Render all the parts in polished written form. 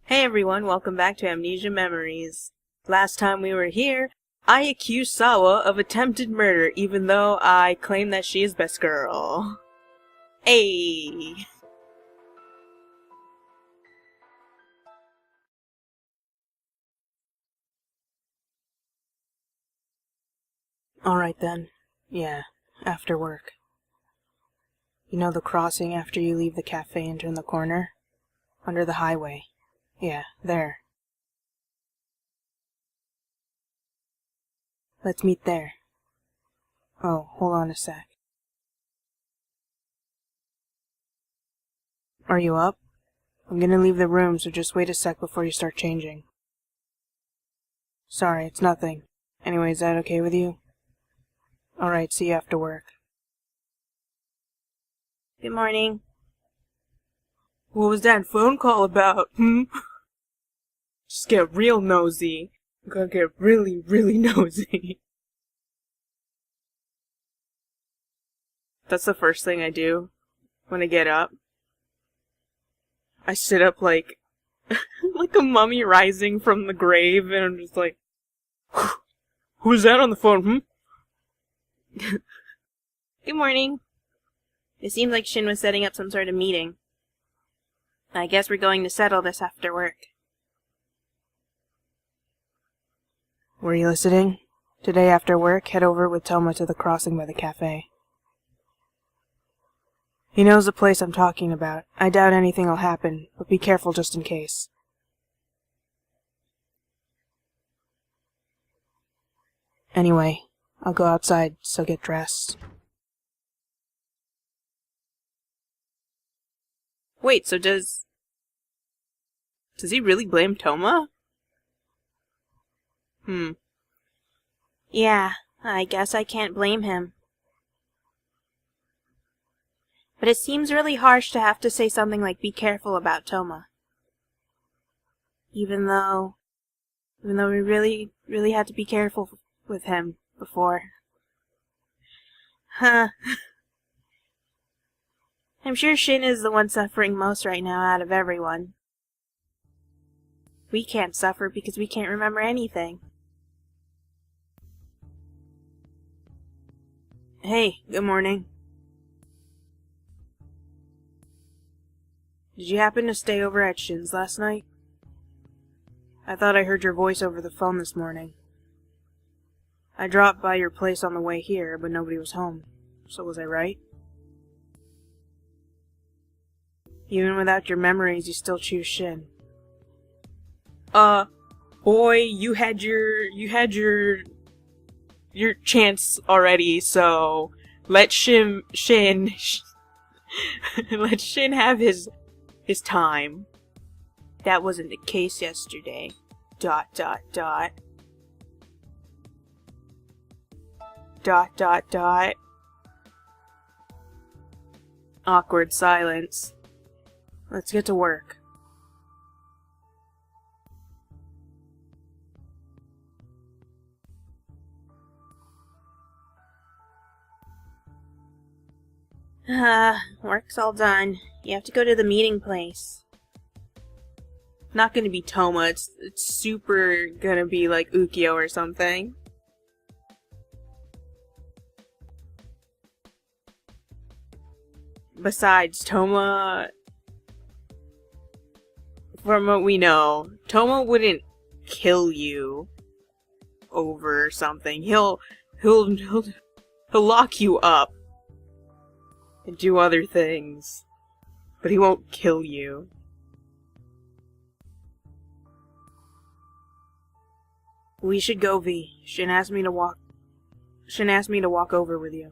Hey everyone, welcome back to Amnesia Memories. Last time we were here, I accused Sawa of attempted murder even though I claim that she is best girl. Hey! Alright then. Yeah, after work. You know the crossing after you leave the cafe and turn the corner? Under the highway. Yeah, there. Let's meet there. Oh, hold on a sec. Are you up? I'm gonna leave the room, so just wait a sec before you start changing. Sorry, it's nothing. Anyway, is that okay with you? Alright, see you after work. Good morning. What was that phone call about, Just get real nosy. I'm gonna get really, really nosy. That's the first thing I do when I get up. I sit up like like a mummy rising from the grave, and I'm just like, who's that on the phone, Good morning. It seems like Shin was setting up some sort of meeting. I guess we're going to settle this after work. Were you listening? Today after work, head over with Toma to the crossing by the cafe. He knows the place I'm talking about. I doubt anything will happen, but be careful just in case. Anyway, I'll go outside, so get dressed. Wait, so does he really blame Toma? Yeah, I guess I can't blame him. But it seems really harsh to have to say something like be careful about Toma. Even though we really had to be careful with him before. Huh. I'm sure Shin is the one suffering most right now out of everyone. We can't suffer because we can't remember anything. Hey, good morning. Did you happen to stay over at Shin's last night? I thought I heard your voice over the phone this morning. I dropped by your place on the way here, but nobody was home. So was I right? Even without your memories, you still choose Shin. Boy, you had your chance already, so let Shin let Shin have his time. That wasn't the case yesterday. ... Awkward silence. Let's get to work. Work's all done. You have to go to the meeting place. Not gonna be Toma, it's super gonna be like Ukyo or something. Besides, Toma, from what we know, Toma wouldn't kill you over something. He'll lock you up and do other things, but he won't kill you. We should go, V. Shin asked me to walk over with you.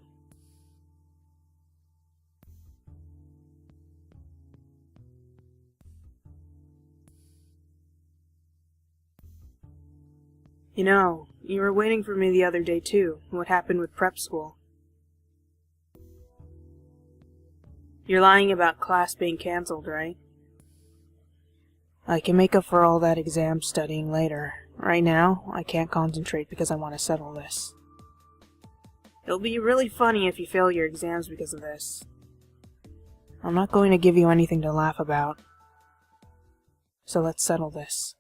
You know, you were waiting for me the other day too. What happened with prep school? You're lying about class being cancelled, right? I can make up for all that exam studying later. Right now, I can't concentrate because I want to settle this. It'll be really funny if you fail your exams because of this. I'm not going to give you anything to laugh about. so let's settle this.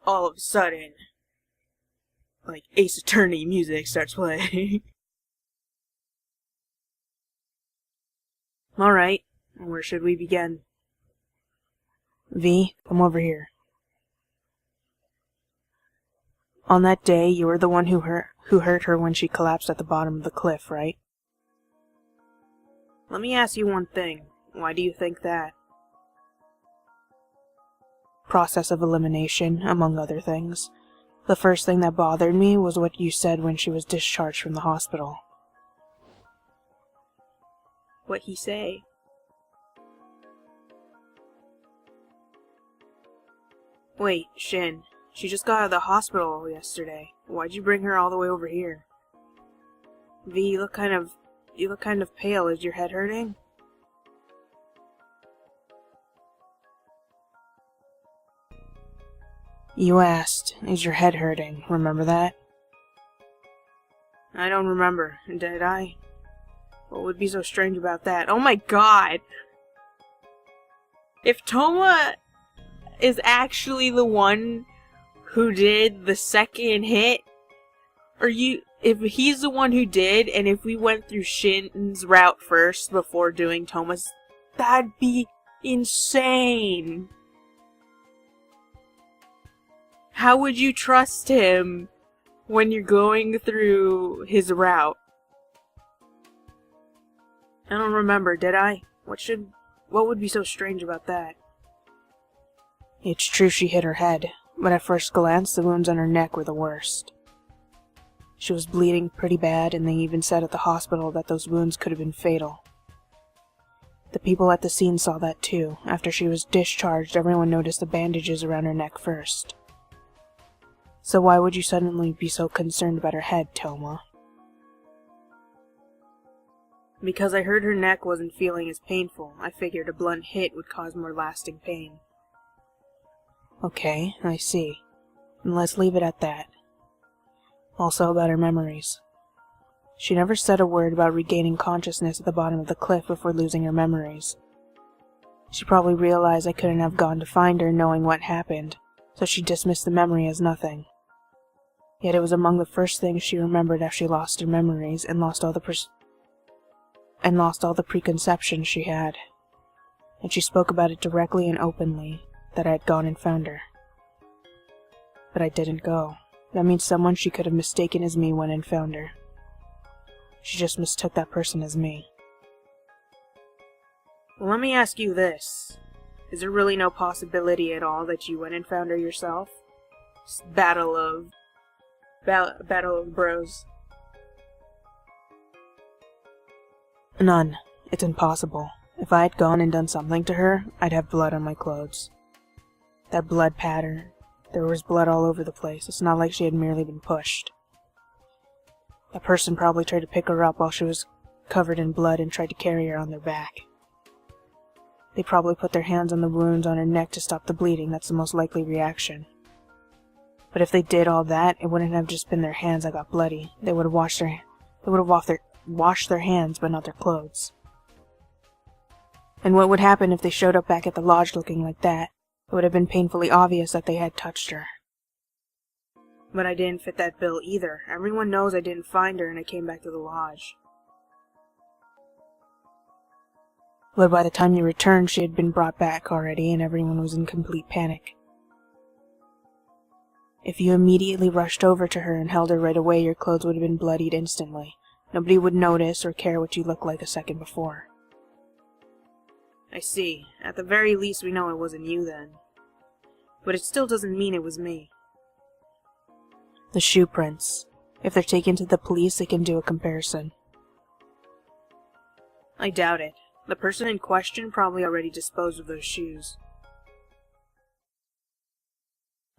All of a sudden, like Ace Attorney music starts playing. Alright, where should we begin? V, come over here. On that day, you were the one who hurt her when she collapsed at the bottom of the cliff, right? Let me ask you one thing. Why do you think that? Process of elimination, among other things. The first thing that bothered me was what you said when she was discharged from the hospital. What'd he say? Wait, Shin. She just got out of the hospital yesterday. Why'd you bring her all the way over here? V, you look kind of pale. Is your head hurting? You asked, is your head hurting? Remember that? I don't remember. Did I? What would be so strange about that? Oh my god! If Toma is actually the one who did the second hit, if he's the one who did, and if we went through Shin's route first before doing Toma's, that'd be insane. How would you trust him when you're going through his route? I don't remember, did I? What would be so strange about that? It's true she hit her head, but at first glance, the wounds on her neck were the worst. She was bleeding pretty bad, and they even said at the hospital that those wounds could have been fatal. The people at the scene saw that too. After she was discharged, everyone noticed the bandages around her neck first. So why would you suddenly be so concerned about her head, Toma? Because I heard her neck wasn't feeling as painful. I figured a blunt hit would cause more lasting pain. Okay, I see. And let's leave it at that. Also about her memories. She never said a word about regaining consciousness at the bottom of the cliff before losing her memories. She probably realized I couldn't have gone to find her knowing what happened, so she dismissed the memory as nothing. Yet it was among the first things she remembered after she lost her memories and lost all the preconceptions she had. And she spoke about it directly and openly, that I had gone and found her. But I didn't go. That means someone she could have mistaken as me went and found her. She just mistook that person as me. Well, let me ask you this. Is there really no possibility at all that you went and found her yourself? Battle of bros. None. It's impossible. If I had gone and done something to her, I'd have blood on my clothes. That blood pattern. There was blood all over the place. It's not like she had merely been pushed. That person probably tried to pick her up while she was covered in blood and tried to carry her on their back. They probably put their hands on the wounds on her neck to stop the bleeding. That's the most likely reaction. But if they did all that, it wouldn't have just been their hands that got bloody. They would have washed their hands, but not their clothes. And what would happen if they showed up back at the lodge looking like that? It would have been painfully obvious that they had touched her. But I didn't fit that bill either. Everyone knows I didn't find her and I came back to the lodge. But by the time you returned, she had been brought back already and everyone was in complete panic. If you immediately rushed over to her and held her right away, your clothes would have been bloodied instantly. Nobody would notice or care what you looked like a second before. I see. At the very least, we know it wasn't you then. But it still doesn't mean it was me. The shoe prints. If they're taken to the police, they can do a comparison. I doubt it. The person in question probably already disposed of those shoes.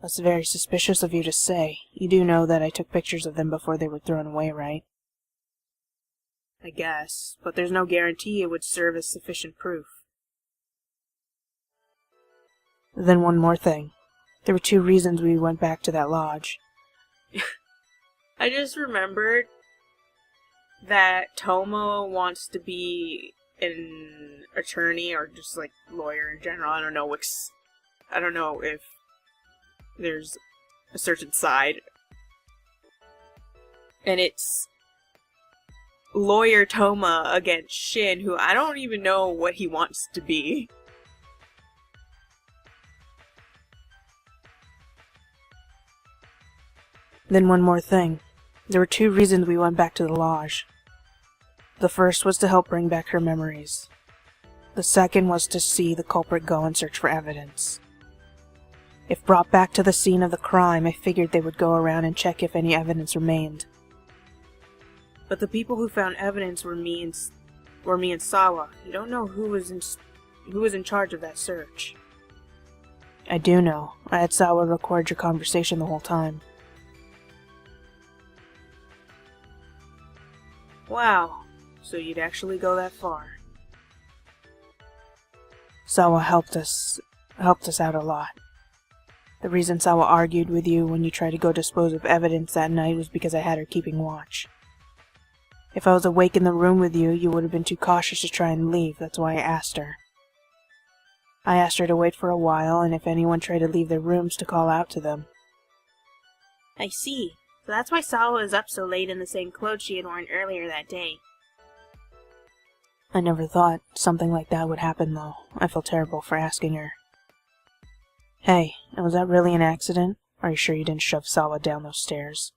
That's very suspicious of you to say. You do know that I took pictures of them before they were thrown away, right? I guess, but there's no guarantee it would serve as sufficient proof. Then one more thing. There were 2 reasons we went back to that lodge. I just remembered that Toma wants to be an attorney or just like lawyer in general. I don't know if there's a certain side. And it's lawyer Toma against Shin, who I don't even know what he wants to be. Then one more thing. There were 2 reasons we went back to the lodge. The first was to help bring back her memories. The second was to see the culprit go and search for evidence. If brought back to the scene of the crime, I figured they would go around and check if any evidence remained. But the people who found evidence were me and Sawa. You don't know who was in charge of that search. I do know. I had Sawa record your conversation the whole time. Wow. So you'd actually go that far. Sawa helped us out a lot. The reason Sawa argued with you when you tried to go dispose of evidence that night was because I had her keeping watch. If I was awake in the room with you, you would have been too cautious to try and leave. That's why I asked her. I asked her to wait for a while, and if anyone tried to leave their rooms, to call out to them. I see. So that's why Sawa was up so late in the same clothes she had worn earlier that day. I never thought something like that would happen, though. I feel terrible for asking her. Hey, was that really an accident? Are you sure you didn't shove Sawa down those stairs?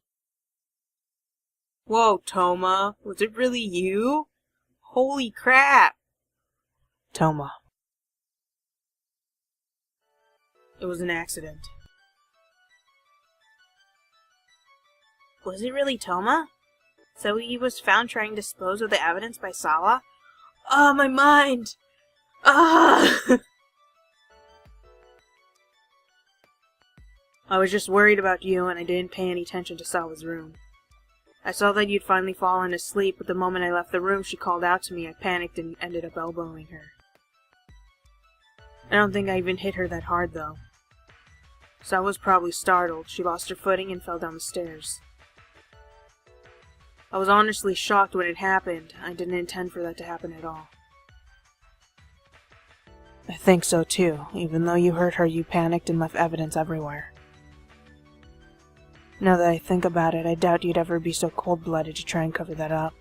Whoa, Toma. Was it really you? Holy crap. Toma. It was an accident. Was it really Toma? So he was found trying to dispose of the evidence by Sawa? Ah, my mind! Ah! I was just worried about you, and I didn't pay any attention to Sawa's room. I saw that you'd finally fallen asleep, but the moment I left the room, she called out to me. I panicked and ended up elbowing her. I don't think I even hit her that hard, though. Sawa was probably startled. She lost her footing and fell down the stairs. I was honestly shocked when it happened. I didn't intend for that to happen at all. I think so, too. Even though you hurt her, you panicked and left evidence everywhere. Now that I think about it, I doubt you'd ever be so cold-blooded to try and cover that up.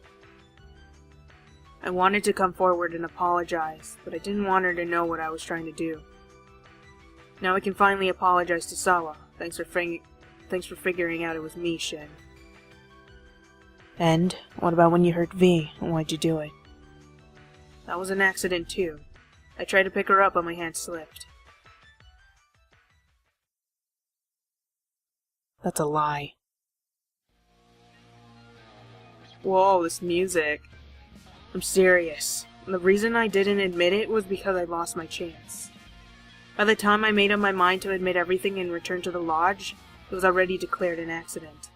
I wanted to come forward and apologize, but I didn't want her to know what I was trying to do. Now I can finally apologize to Sawa. Thanks for figuring out it was me, Shin. And what about when you hurt V? Why'd you do it? That was an accident, too. I tried to pick her up, but my hand slipped. That's a lie. Whoa, this music. I'm serious. And the reason I didn't admit it was because I lost my chance. By the time I made up my mind to admit everything and return to the lodge, it was already declared an accident.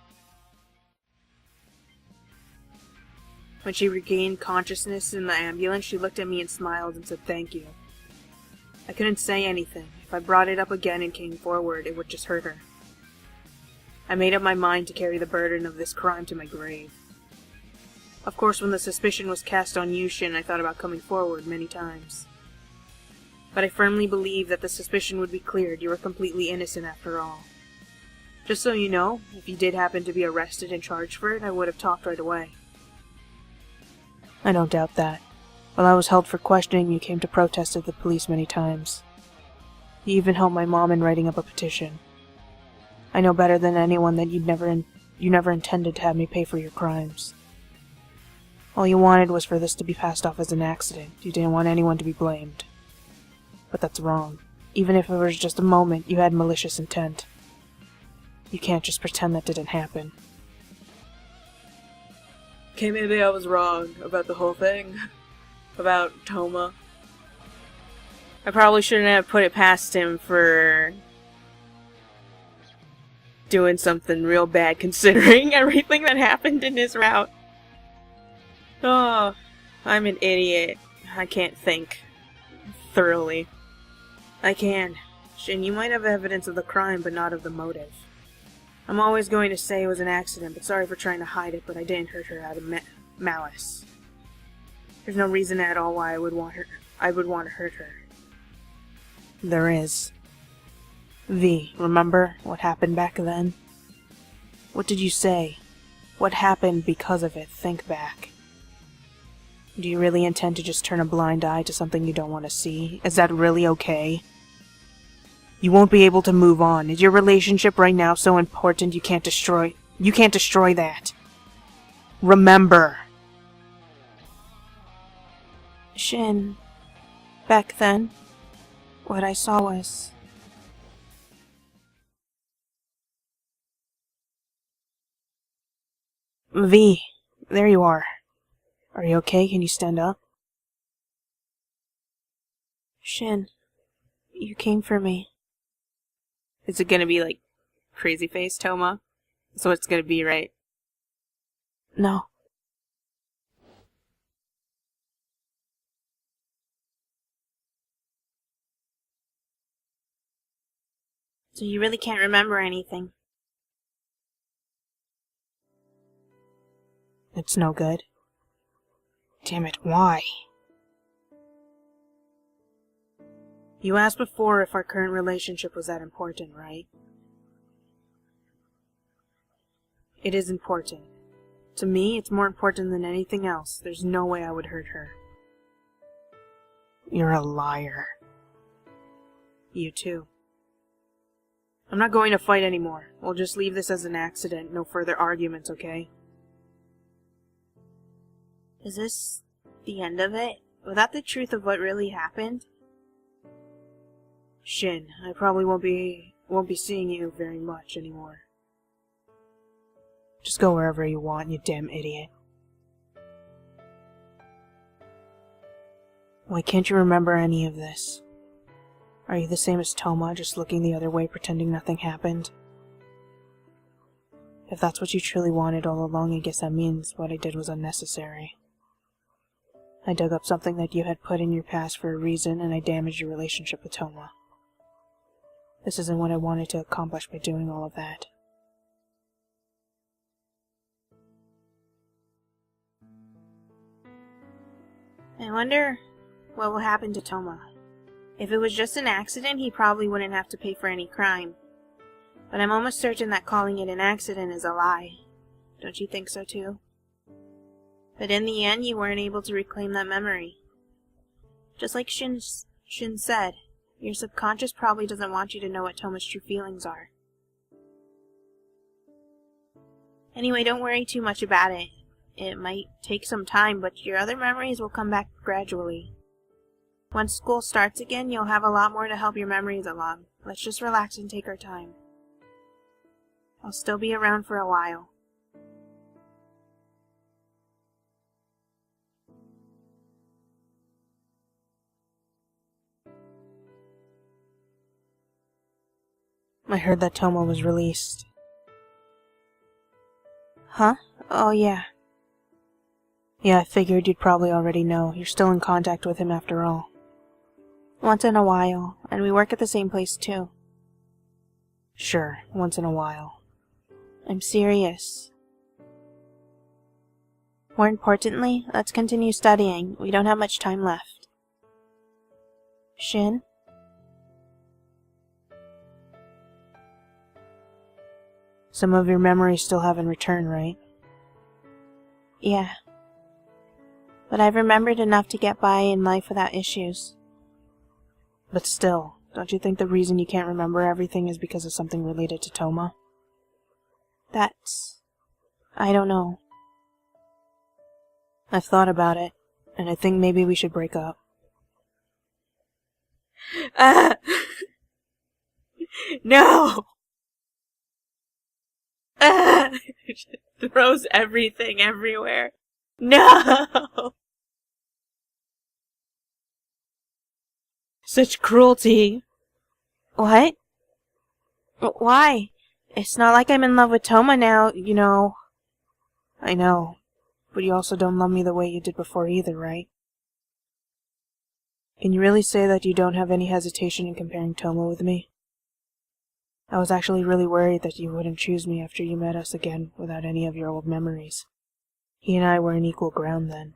When she regained consciousness in the ambulance, she looked at me and smiled and said thank you. I couldn't say anything. If I brought it up again and came forward, it would just hurt her. I made up my mind to carry the burden of this crime to my grave. Of course, when the suspicion was cast on you, Shin, I thought about coming forward many times. But I firmly believe that the suspicion would be cleared. You were completely innocent after all. Just so you know, if you did happen to be arrested and charged for it, I would have talked right away. I don't doubt that. While I was held for questioning, you came to protest at the police many times. You even helped my mom in writing up a petition. I know better than anyone that you never intended to have me pay for your crimes. All you wanted was for this to be passed off as an accident. You didn't want anyone to be blamed. But that's wrong. Even if it was just a moment, you had malicious intent. You can't just pretend that didn't happen. Okay, maybe I was wrong about the whole thing. About Toma. I probably shouldn't have put it past him for doing something real bad considering everything that happened in his route. Oh, I'm an idiot. I can't think thoroughly. I can. Shin, you might have evidence of the crime, but not of the motive. I'm always going to say it was an accident, but sorry for trying to hide it, but I didn't hurt her out of malice. There's no reason at all why I I would want to hurt her. There is. V, remember what happened back then? What did you say? What happened because of it? Think back. Do you really intend to just turn a blind eye to something you don't want to see? Is that really okay? You won't be able to move on. Is your relationship right now so important you can't destroy that? Remember. Shin, back then, what I saw was... V, there you are. Are you okay? Can you stand up? Shin, you came for me. Is it gonna be like crazy face Toma? So it's gonna be, right? No. So you really can't remember anything. It's no good. Damn it, why? You asked before if our current relationship was that important, right? It is important. To me, it's more important than anything else. There's no way I would hurt her. You're a liar. You too. I'm not going to fight anymore. We'll just leave this as an accident. No further arguments, okay? Is this the end of it? Without the truth of what really happened? Shin, I probably won't be seeing you very much anymore. Just go wherever you want, you damn idiot. Why can't you remember any of this? Are you the same as Toma, just looking the other way, pretending nothing happened? If that's what you truly wanted all along, I guess that means what I did was unnecessary. I dug up something that you had put in your past for a reason, and I damaged your relationship with Toma. This isn't what I wanted to accomplish by doing all of that. I wonder what will happen to Toma. If it was just an accident, he probably wouldn't have to pay for any crime. But I'm almost certain that calling it an accident is a lie. Don't you think so too? But in the end, you weren't able to reclaim that memory. Just like Shin said, your subconscious probably doesn't want you to know what Toma's true feelings are. Anyway, don't worry too much about it. It might take some time, but your other memories will come back gradually. Once school starts again, you'll have a lot more to help your memories along. Let's just relax and take our time. I'll still be around for a while. I heard that Toma was released. Huh? Oh, yeah. Yeah, I figured you'd probably already know. You're still in contact with him after all. Once in a while, and we work at the same place too. Sure, once in a while. I'm serious. More importantly, let's continue studying. We don't have much time left. Shin? Some of your memories still haven't returned, right? Yeah. But I've remembered enough to get by in life without issues. But still, don't you think the reason you can't remember everything is because of something related to Toma? I don't know. I've thought about it, and I think maybe we should break up. No! Throws everything everywhere. No! Such cruelty. What? Why? It's not like I'm in love with Toma now, you know. I know, but you also don't love me the way you did before either, right? Can you really say that you don't have any hesitation in comparing Toma with me? I was actually really worried that you wouldn't choose me after you met us again without any of your old memories. He and I were on equal ground then.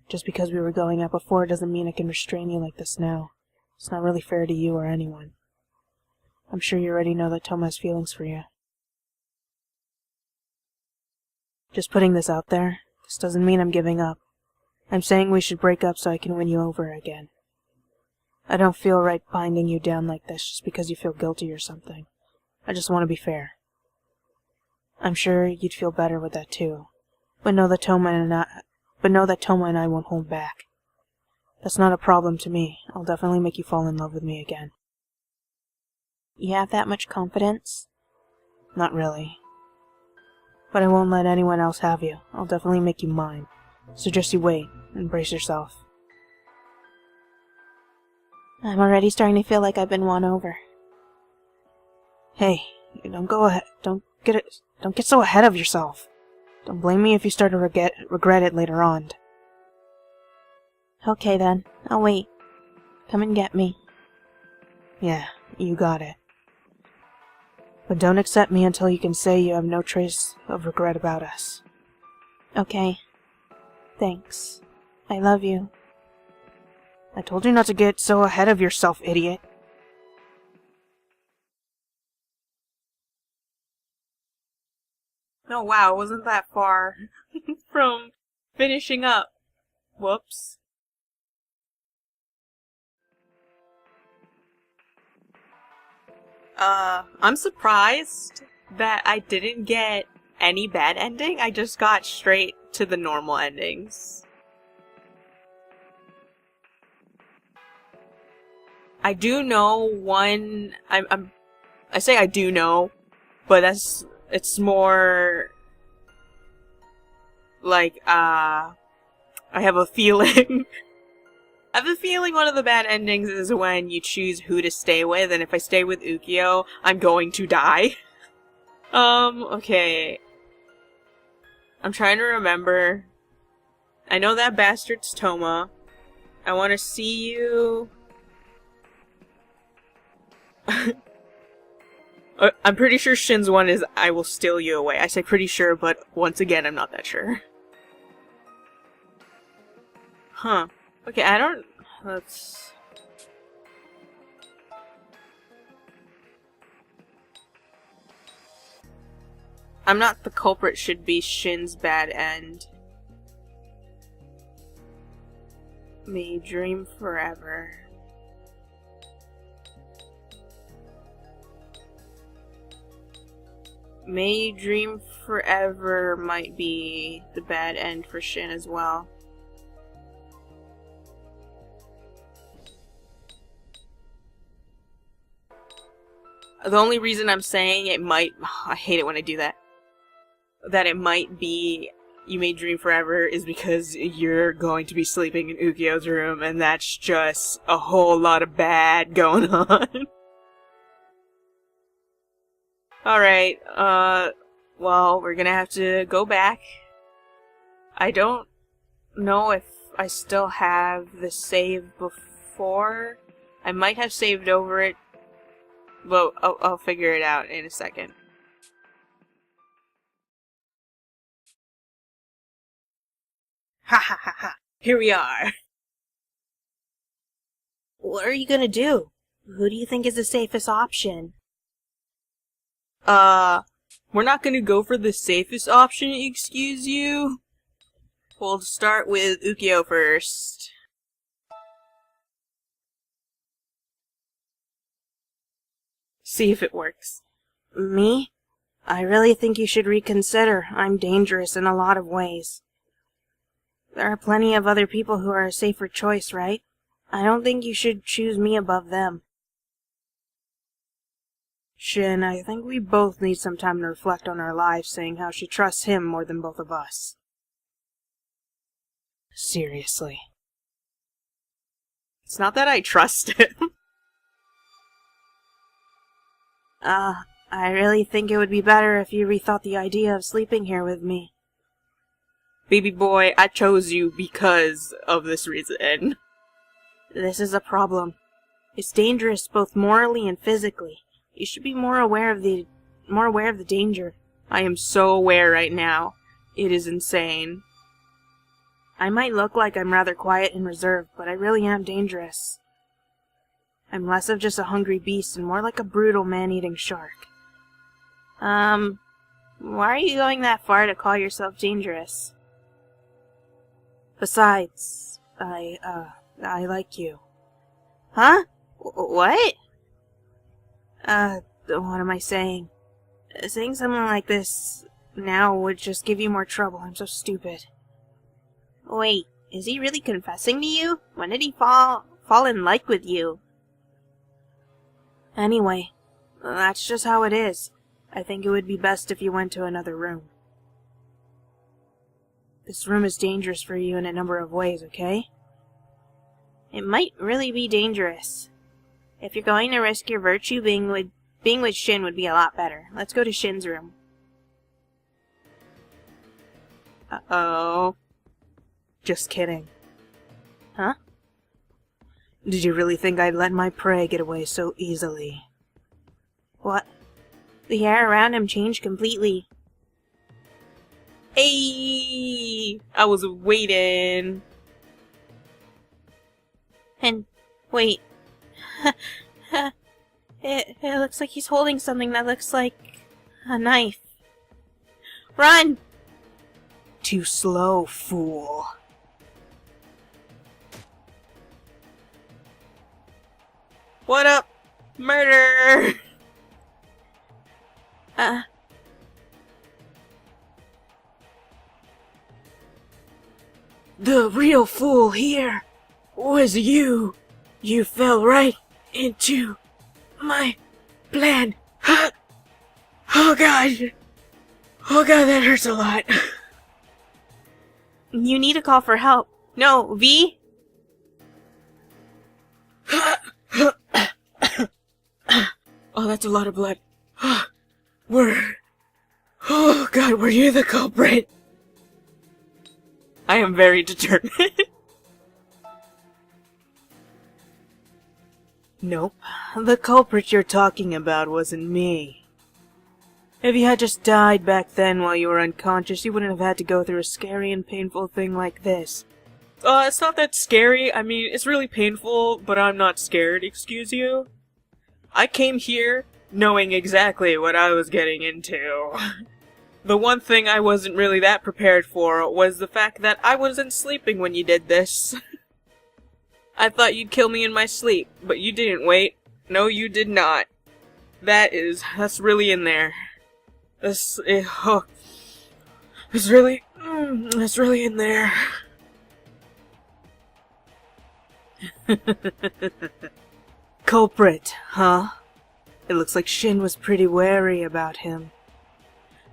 Just because we were going out before doesn't mean I can restrain you like this now. It's not really fair to you or anyone. I'm sure you already know that Toma has feelings for you. Just putting this out there, this doesn't mean I'm giving up. I'm saying we should break up so I can win you over again. I don't feel right binding you down like this just because you feel guilty or something. I just want to be fair. I'm sure you'd feel better with that too. But know that Toma and I won't hold back. That's not a problem to me. I'll definitely make you fall in love with me again. You have that much confidence? Not really. But I won't let anyone else have you. I'll definitely make you mine. So just you wait and brace yourself. I'm already starting to feel like I've been won over. Hey, don't go ahead. Don't get so ahead of yourself. Don't blame me if you start to regret it later on. Okay then, I'll wait. Come and get me. Yeah, you got it. But don't accept me until you can say you have no trace of regret about us. Okay. Thanks. I love you. I told you not to get so ahead of yourself, idiot. Oh wow, wasn't that far from finishing up. Whoops. I'm surprised that I didn't get any bad ending. I just got straight to the normal endings. I do know one. I say I do know, but it's more like I have a feeling. I have a feeling one of the bad endings is when you choose who to stay with, and if I stay with Ukyo, I'm going to die. Okay. I'm trying to remember. I know that bastard's Toma. I want to see you. I'm pretty sure Shin's one is I will steal you away. I say pretty sure, but once again, I'm not that sure. Huh. Okay, I don't... Let's... I'm not the culprit should be Shin's bad end. May dream forever. May dream forever might be the bad end for Shin as well. The only reason I'm saying it might... I hate it when I do that. That it might be you may dream forever is because you're going to be sleeping in Ukyo's room, and that's just a whole lot of bad going on. Alright, well, we're gonna have to go back. I don't know if I still have the save before. I might have saved over it. Well, I'll figure it out in a second. Ha ha ha ha! Here we are! What are you gonna do? Who do you think is the safest option? We're not gonna go for the safest option, excuse you? We'll start with Ukyo first. See if it works. Me? I really think you should reconsider. I'm dangerous in a lot of ways. There are plenty of other people who are a safer choice, right? I don't think you should choose me above them. Shin, I think we both need some time to reflect on our lives, saying how she trusts him more than both of us. Seriously. It's not that I trust him. I really think it would be better if you rethought the idea of sleeping here with me. Baby boy, I chose you because of this reason. This is a problem. It's dangerous both morally and physically. You should be more aware of the danger. I am so aware right now. It is insane. I might look like I'm rather quiet and reserved, but I really am dangerous. I'm less of just a hungry beast and more like a brutal man-eating shark. Why are you going that far to call yourself dangerous? Besides, I like you. Huh? What? What am I saying? Saying something like this now would just give you more trouble. I'm so stupid. Wait, is he really confessing to you? When did he fall in like with you? Anyway, that's just how it is. I think it would be best if you went to another room. This room is dangerous for you in a number of ways, okay? It might really be dangerous. If you're going to risk your virtue, being with Shin would be a lot better. Let's go to Shin's room. Uh-oh. Just kidding. Huh? Did you really think I'd let my prey get away so easily? What? The air around him changed completely. Hey! I was waiting. And, wait. It looks like he's holding something that looks like a knife. Run! Too slow, fool. What up? Murder! The real fool here was you. You fell right into my plan. Oh god. Oh god, that hurts a lot. You need to call for help. No, V? Oh, that's a lot of blood. Oh god, were you the culprit? I am very determined. Nope. The culprit you're talking about wasn't me. If you had just died back then while you were unconscious, you wouldn't have had to go through a scary and painful thing like this. It's not that scary. I mean, it's really painful, but I'm not scared, excuse you. I came here knowing exactly what I was getting into. The one thing I wasn't really that prepared for was the fact that I wasn't sleeping when you did this. I thought you'd kill me in my sleep, but you didn't, wait. No, you did not. That's really in there. That's really in there. Culprit, huh? It looks like Shin was pretty wary about him.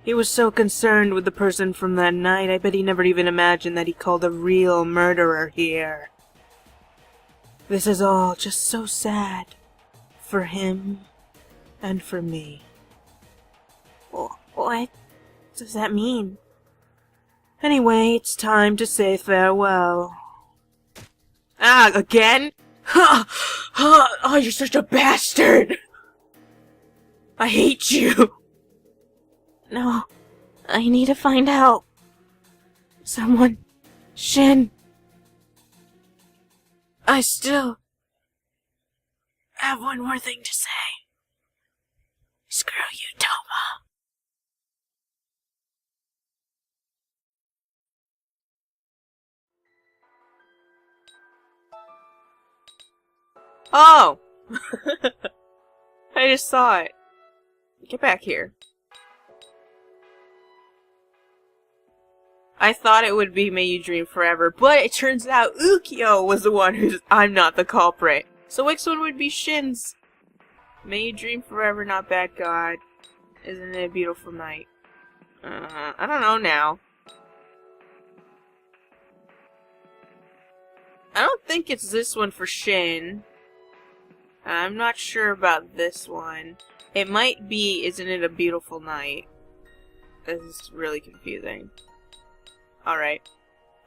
He was so concerned with the person from that night, I bet he never even imagined that he called a real murderer here. This is all just so sad. For him, and for me. What does that mean? Anyway, it's time to say farewell. Ah, again? Oh, you're such a bastard! I hate you! No, I need to find help. Someone... Shin... I still... have one more thing to say. Screw you, Toma. Oh! I just saw it. Get back here. I thought it would be May You Dream Forever, but it turns out Ukyo was the one who's... I'm not the culprit. So which one would be Shin's? May you dream forever, not bad God. Isn't it a beautiful night? I don't know now. I don't think it's this one for Shin. I'm not sure about this one. It might be Isn't It a Beautiful Night. This is really confusing. Alright.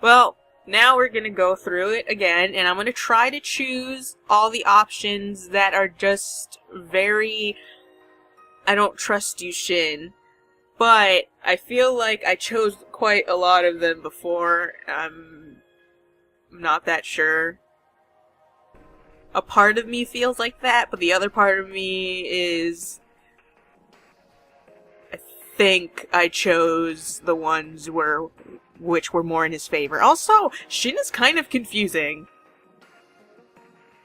Well, now we're gonna go through it again, and I'm gonna try to choose all the options that are just very... I don't trust you, Shin. But I feel like I chose quite a lot of them before. I'm not that sure. A part of me feels like that, but the other part of me is... I think I chose the ones which were more in his favor. Also, Shin is kind of confusing.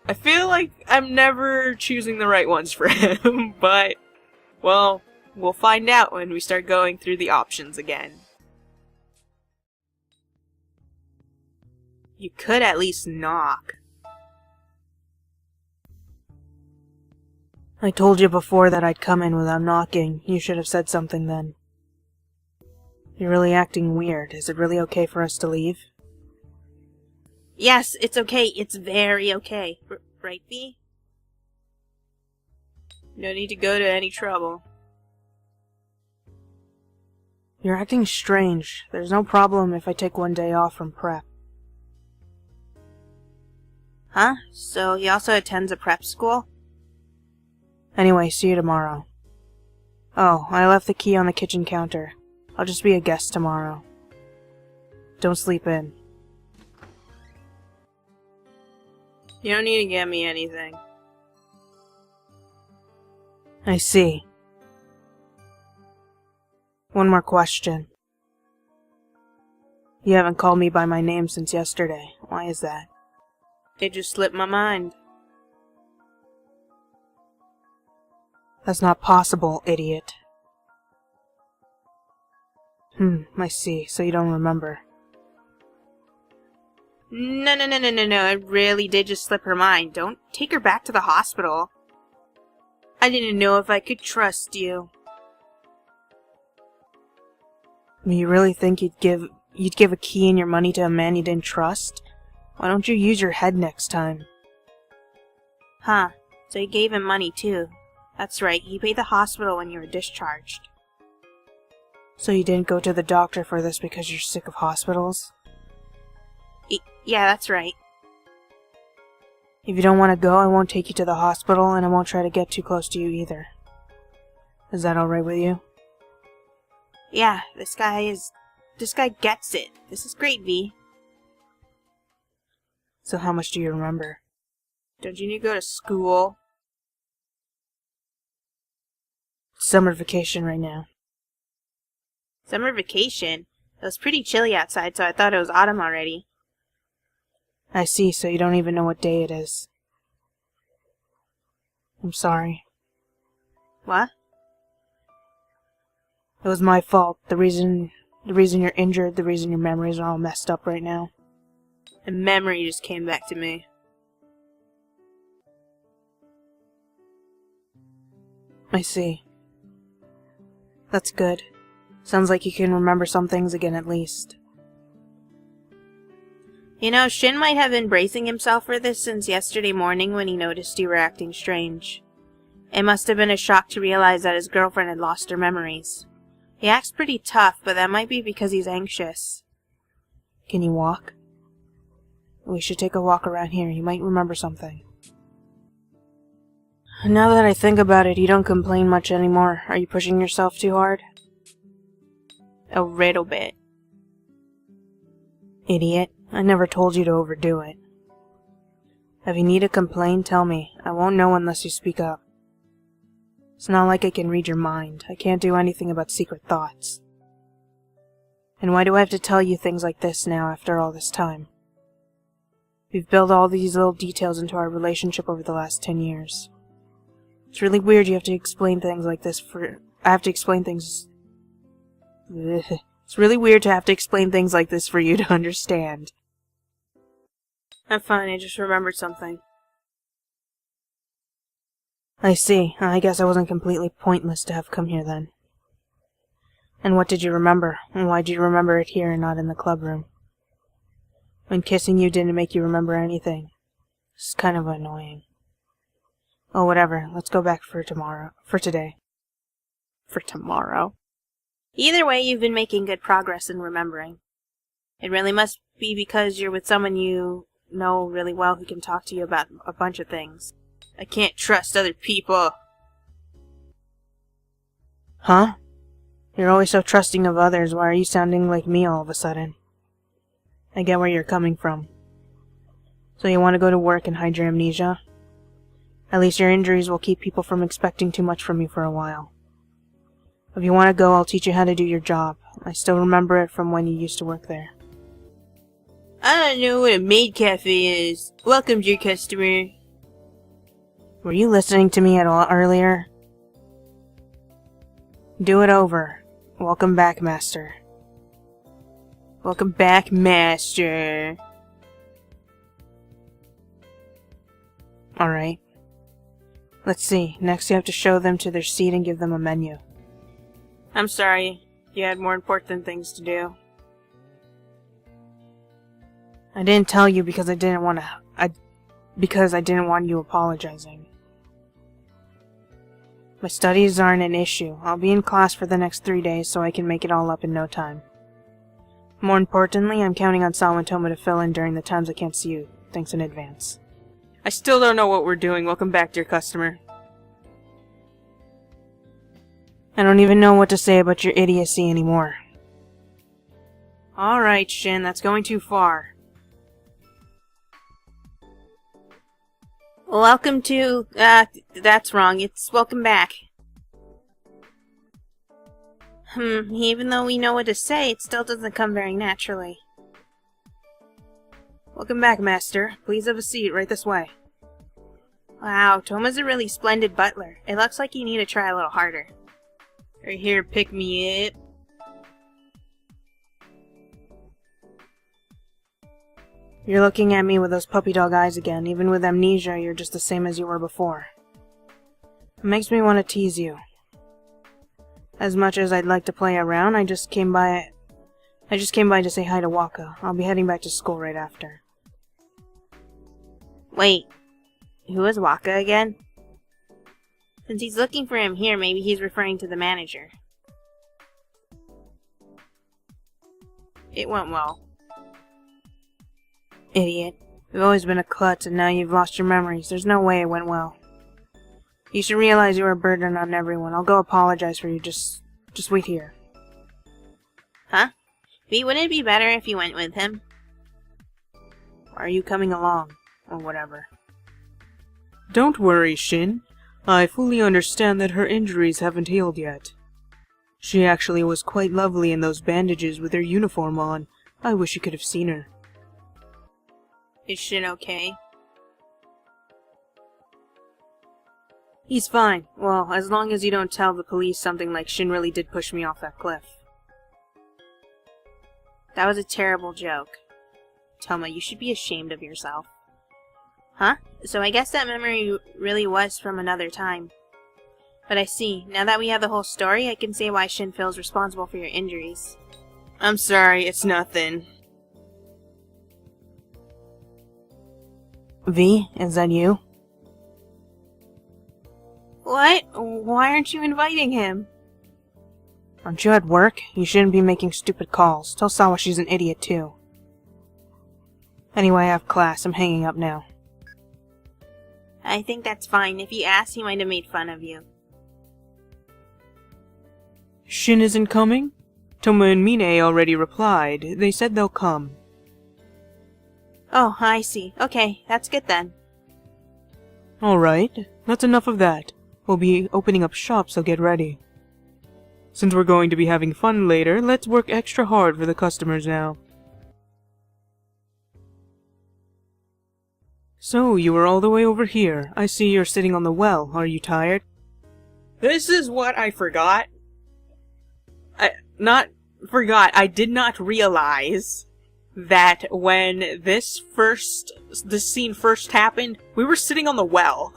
I feel like I'm never choosing the right ones for him, but, well, we'll find out when we start going through the options again. You could at least knock. I told you before that I'd come in without knocking. You should have said something then. You're really acting weird. Is it really okay for us to leave? Yes, it's okay. It's very okay. Right, V? No need to go to any trouble. You're acting strange. There's no problem if I take one day off from prep. Huh? So he also attends a prep school? Anyway, see you tomorrow. Oh, I left the key on the kitchen counter. I'll just be a guest tomorrow. Don't sleep in. You don't need to get me anything. I see. One more question. You haven't called me by my name since yesterday. Why is that? It just slipped my mind. That's not possible, idiot. I see. So you don't remember. No. It really did just slip her mind. Don't take her back to the hospital. I didn't know if I could trust you. You really think you'd give a key and your money to a man you didn't trust? Why don't you use your head next time? Huh. So you gave him money too. That's right, he paid the hospital when you were discharged. So you didn't go to the doctor for this because you're sick of hospitals? Yeah, that's right. If you don't want to go, I won't take you to the hospital, and I won't try to get too close to you either. Is that alright with you? Yeah, this guy gets it. This is great, V. So how much do you remember? Don't you need to go to school? Summer vacation right now. Summer vacation? It was pretty chilly outside, so I thought it was autumn already. I see, so you don't even know what day it is. I'm sorry. What? It was my fault. The reason you're injured, the reason your memories are all messed up right now. A memory just came back to me. I see. That's good. Sounds like you can remember some things again at least. You know, Shin might have been bracing himself for this since yesterday morning when he noticed you were acting strange. It must have been a shock to realize that his girlfriend had lost her memories. He acts pretty tough, but that might be because he's anxious. Can you walk? We should take a walk around here. You might remember something. Now that I think about it, you don't complain much anymore. Are you pushing yourself too hard? A little bit. Idiot. I never told you to overdo it. If you need to complain, tell me. I won't know unless you speak up. It's not like I can read your mind. I can't do anything about secret thoughts. And why do I have to tell you things like this now after all this time? We've built all these little details into our relationship over the last 10 years. It's really weird you have to explain things like this for... I have to explain things... It's really weird to have to explain things like this for you to understand. I'm fine, I just remembered something. I see. I guess I wasn't completely pointless to have come here then. And what did you remember? And why did you remember it here and not in the club room? When kissing you didn't make you remember anything. It's kind of annoying. Oh, whatever. Let's go back for tomorrow. For today. For tomorrow? Either way, you've been making good progress in remembering. It really must be because you're with someone you know really well who can talk to you about a bunch of things. I can't trust other people. Huh? You're always so trusting of others. Why are you sounding like me all of a sudden? I get where you're coming from. So you want to go to work and hide your amnesia? At least your injuries will keep people from expecting too much from you for a while. If you want to go, I'll teach you how to do your job. I still remember it from when you used to work there. I don't know what a maid cafe is. Welcome, dear customer. Were you listening to me at all earlier? Do it over. Welcome back, Master. Welcome back, Master. Alright. Let's see. Next you have to show them to their seat and give them a menu. I'm sorry. You had more important things to do. I didn't tell you because I didn't want you apologizing. My studies aren't an issue. I'll be in class for the next 3 days so I can make it all up in no time. More importantly, I'm counting on Sal and Toma to fill in during the times I can't see you. Thanks in advance. I still don't know what we're doing. Welcome back, dear customer. I don't even know what to say about your idiocy anymore. Alright, Shin, that's going too far. Welcome to, that's wrong. It's welcome back. Even though we know what to say, it still doesn't come very naturally. Welcome back, Master. Please have a seat right this way. Wow, Toma's a really splendid butler. It looks like you need to try a little harder. Right here, pick me up. You're looking at me with those puppy dog eyes again. Even with amnesia, you're just the same as you were before. It makes me want to tease you. As much as I'd like to play around, I just came by to say hi to Waka. I'll be heading back to school right after. Wait, who is Waka again? Since he's looking for him here, maybe he's referring to the manager. It went well. Idiot. You've always been a klutz and now you've lost your memories. There's no way it went well. You should realize you were a burden on everyone. I'll go apologize for you. Just wait here. Huh? Wouldn't it be better if you went with him? Are you coming along? Or whatever. Don't worry, Shin. I fully understand that her injuries haven't healed yet. She actually was quite lovely in those bandages with her uniform on. I wish you could have seen her. Is Shin okay? He's fine. Well, as long as you don't tell the police something like Shin really did push me off that cliff. That was a terrible joke. Toma, you should be ashamed of yourself. Huh? So I guess that memory really was from another time. But I see. Now that we have the whole story, I can say why Shin feels responsible for your injuries. I'm sorry, it's nothing. V, is that you? What? Why aren't you inviting him? Aren't you at work? You shouldn't be making stupid calls. Tell Sawa she's an idiot too. Anyway, I have class. I'm hanging up now. I think that's fine. If he asked, he might have made fun of you. Shin isn't coming? Toma and Mine already replied. They said they'll come. Oh, I see. Okay, that's good then. Alright, that's enough of that. We'll be opening up shop, so get ready. Since we're going to be having fun later, let's work extra hard for the customers now. So, you were all the way over here. I see you're sitting on the well. Are you tired? This is what I forgot. I did not realize that when this scene first happened, we were sitting on the well.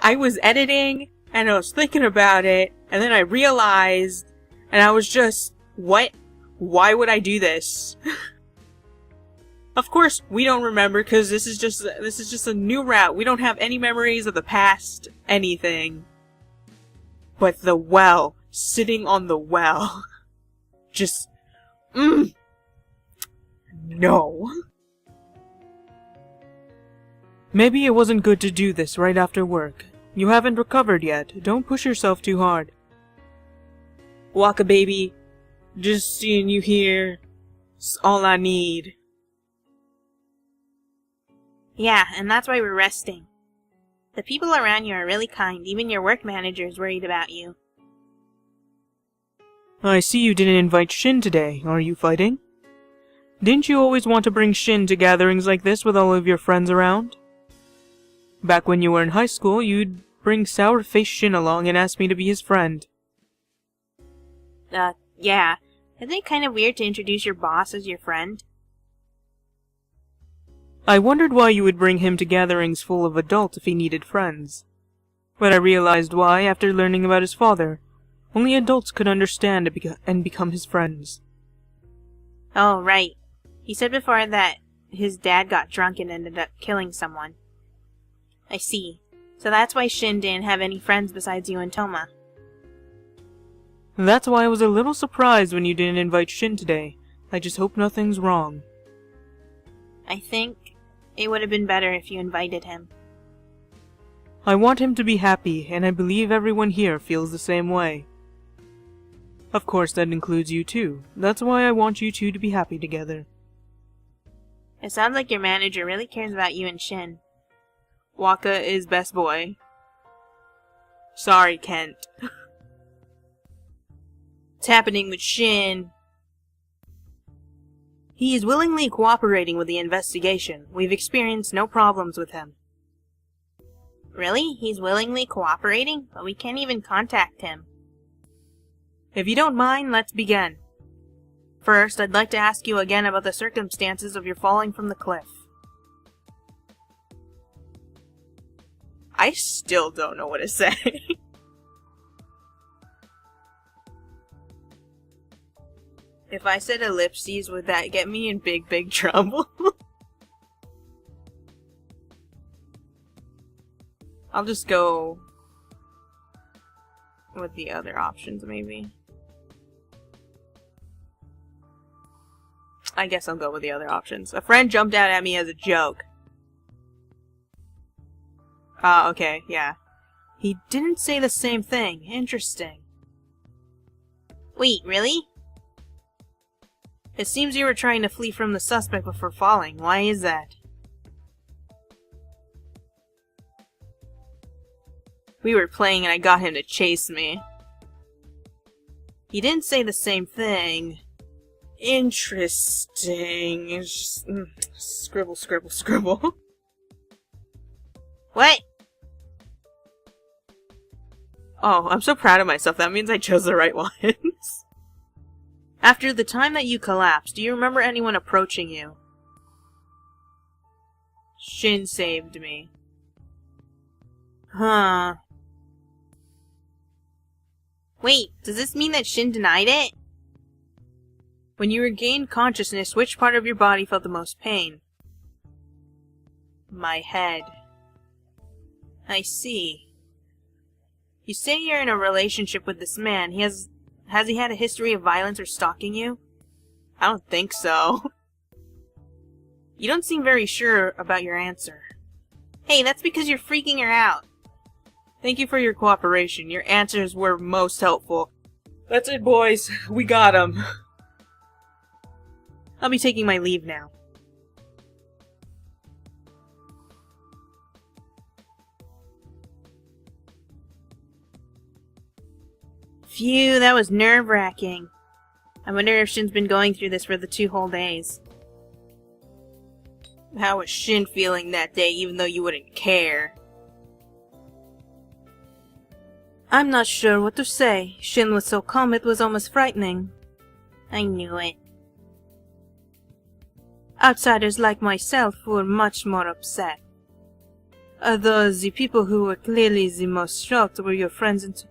I was editing, and I was thinking about it, and then I realized, and I was just, what? Why would I do this? Of course, we don't remember, because this is just a new route. We don't have any memories of the past, anything. But the well, sitting on the well, just, no. Maybe it wasn't good to do this right after work. You haven't recovered yet. Don't push yourself too hard. Waka baby, just seeing you here is all I need. Yeah, and that's why we're resting. The people around you are really kind. Even your work manager is worried about you. I see you didn't invite Shin today. Are you fighting? Didn't you always want to bring Shin to gatherings like this with all of your friends around? Back when you were in high school, you'd bring sour-faced Shin along and ask me to be his friend. Yeah. Isn't it kind of weird to introduce your boss as your friend? I wondered why you would bring him to gatherings full of adults if he needed friends. But I realized why after learning about his father. Only adults could understand and become his friends. Oh, right. He said before that his dad got drunk and ended up killing someone. I see. So that's why Shin didn't have any friends besides you and Toma. That's why I was a little surprised when you didn't invite Shin today. I just hope nothing's wrong. I think it would have been better if you invited him. I want him to be happy, and I believe everyone here feels the same way. Of course, that includes you too. That's why I want you two to be happy together. It sounds like your manager really cares about you and Shin. Waka is best boy. Sorry, Kent. What's happening with Shin? He is willingly cooperating with the investigation. We've experienced no problems with him. Really? He's willingly cooperating? But we can't even contact him. If you don't mind, let's begin. First, I'd like to ask you again about the circumstances of your falling from the cliff. I still don't know what to say. If I said ellipses, would that get me in big trouble? I'll just go with the other options, maybe. I guess I'll go with the other options. A friend jumped out at me as a joke. Okay, yeah. He didn't say the same thing. Interesting. Wait, really? It seems you were trying to flee from the suspect before falling. Why is that? We were playing and I got him to chase me. He didn't say the same thing. Interesting. It's just, scribble. What? Oh, I'm so proud of myself. That means I chose the right ones. After the time that you collapsed, do you remember anyone approaching you? Shin saved me. Huh. Wait, does this mean that Shin denied it? When you regained consciousness, which part of your body felt the most pain? My head. I see. You say you're in a relationship with this man. Has he had a history of violence or stalking you? I don't think so. You don't seem very sure about your answer. Hey, that's because you're freaking her out. Thank you for your cooperation. Your answers were most helpful. That's it, boys. We got him. I'll be taking my leave now. Phew, that was nerve-wracking. I wonder if Shin's been going through this for the 2 whole days. How was Shin feeling that day, even though you wouldn't care? I'm not sure what to say. Shin was so calm it was almost frightening. I knew it. Outsiders like myself were much more upset. Although the people who were clearly the most shocked were your friends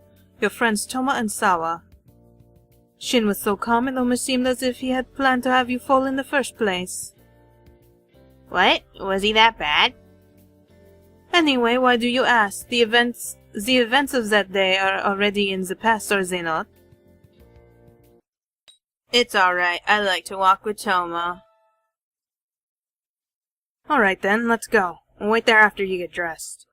Toma and Sawa. Shin was so calm it almost seemed as if he had planned to have you fall in the first place. What? Was he that bad? Anyway, why do you ask? The events of that day are already in the past, are they not? It's alright. I like to walk with Toma. Alright then, let's go. I'll wait there after you get dressed.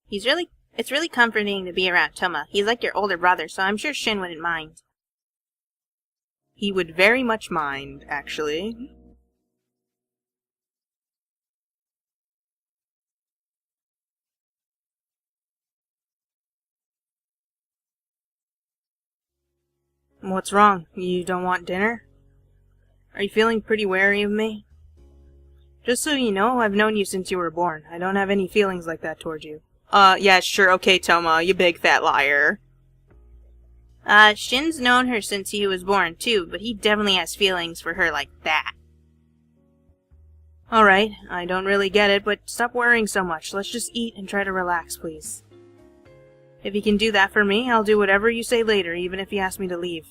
It's really comforting to be around Toma. He's like your older brother, so I'm sure Shin wouldn't mind. He would very much mind, actually. What's wrong? You don't want dinner? Are you feeling pretty wary of me? Just so you know, I've known you since you were born. I don't have any feelings like that toward you. Yeah, sure, okay, Toma, you big fat liar. Shin's known her since he was born, too, but he definitely has feelings for her like that. Alright, I don't really get it, but stop worrying so much. Let's just eat and try to relax, please. If you can do that for me, I'll do whatever you say later, even if you ask me to leave.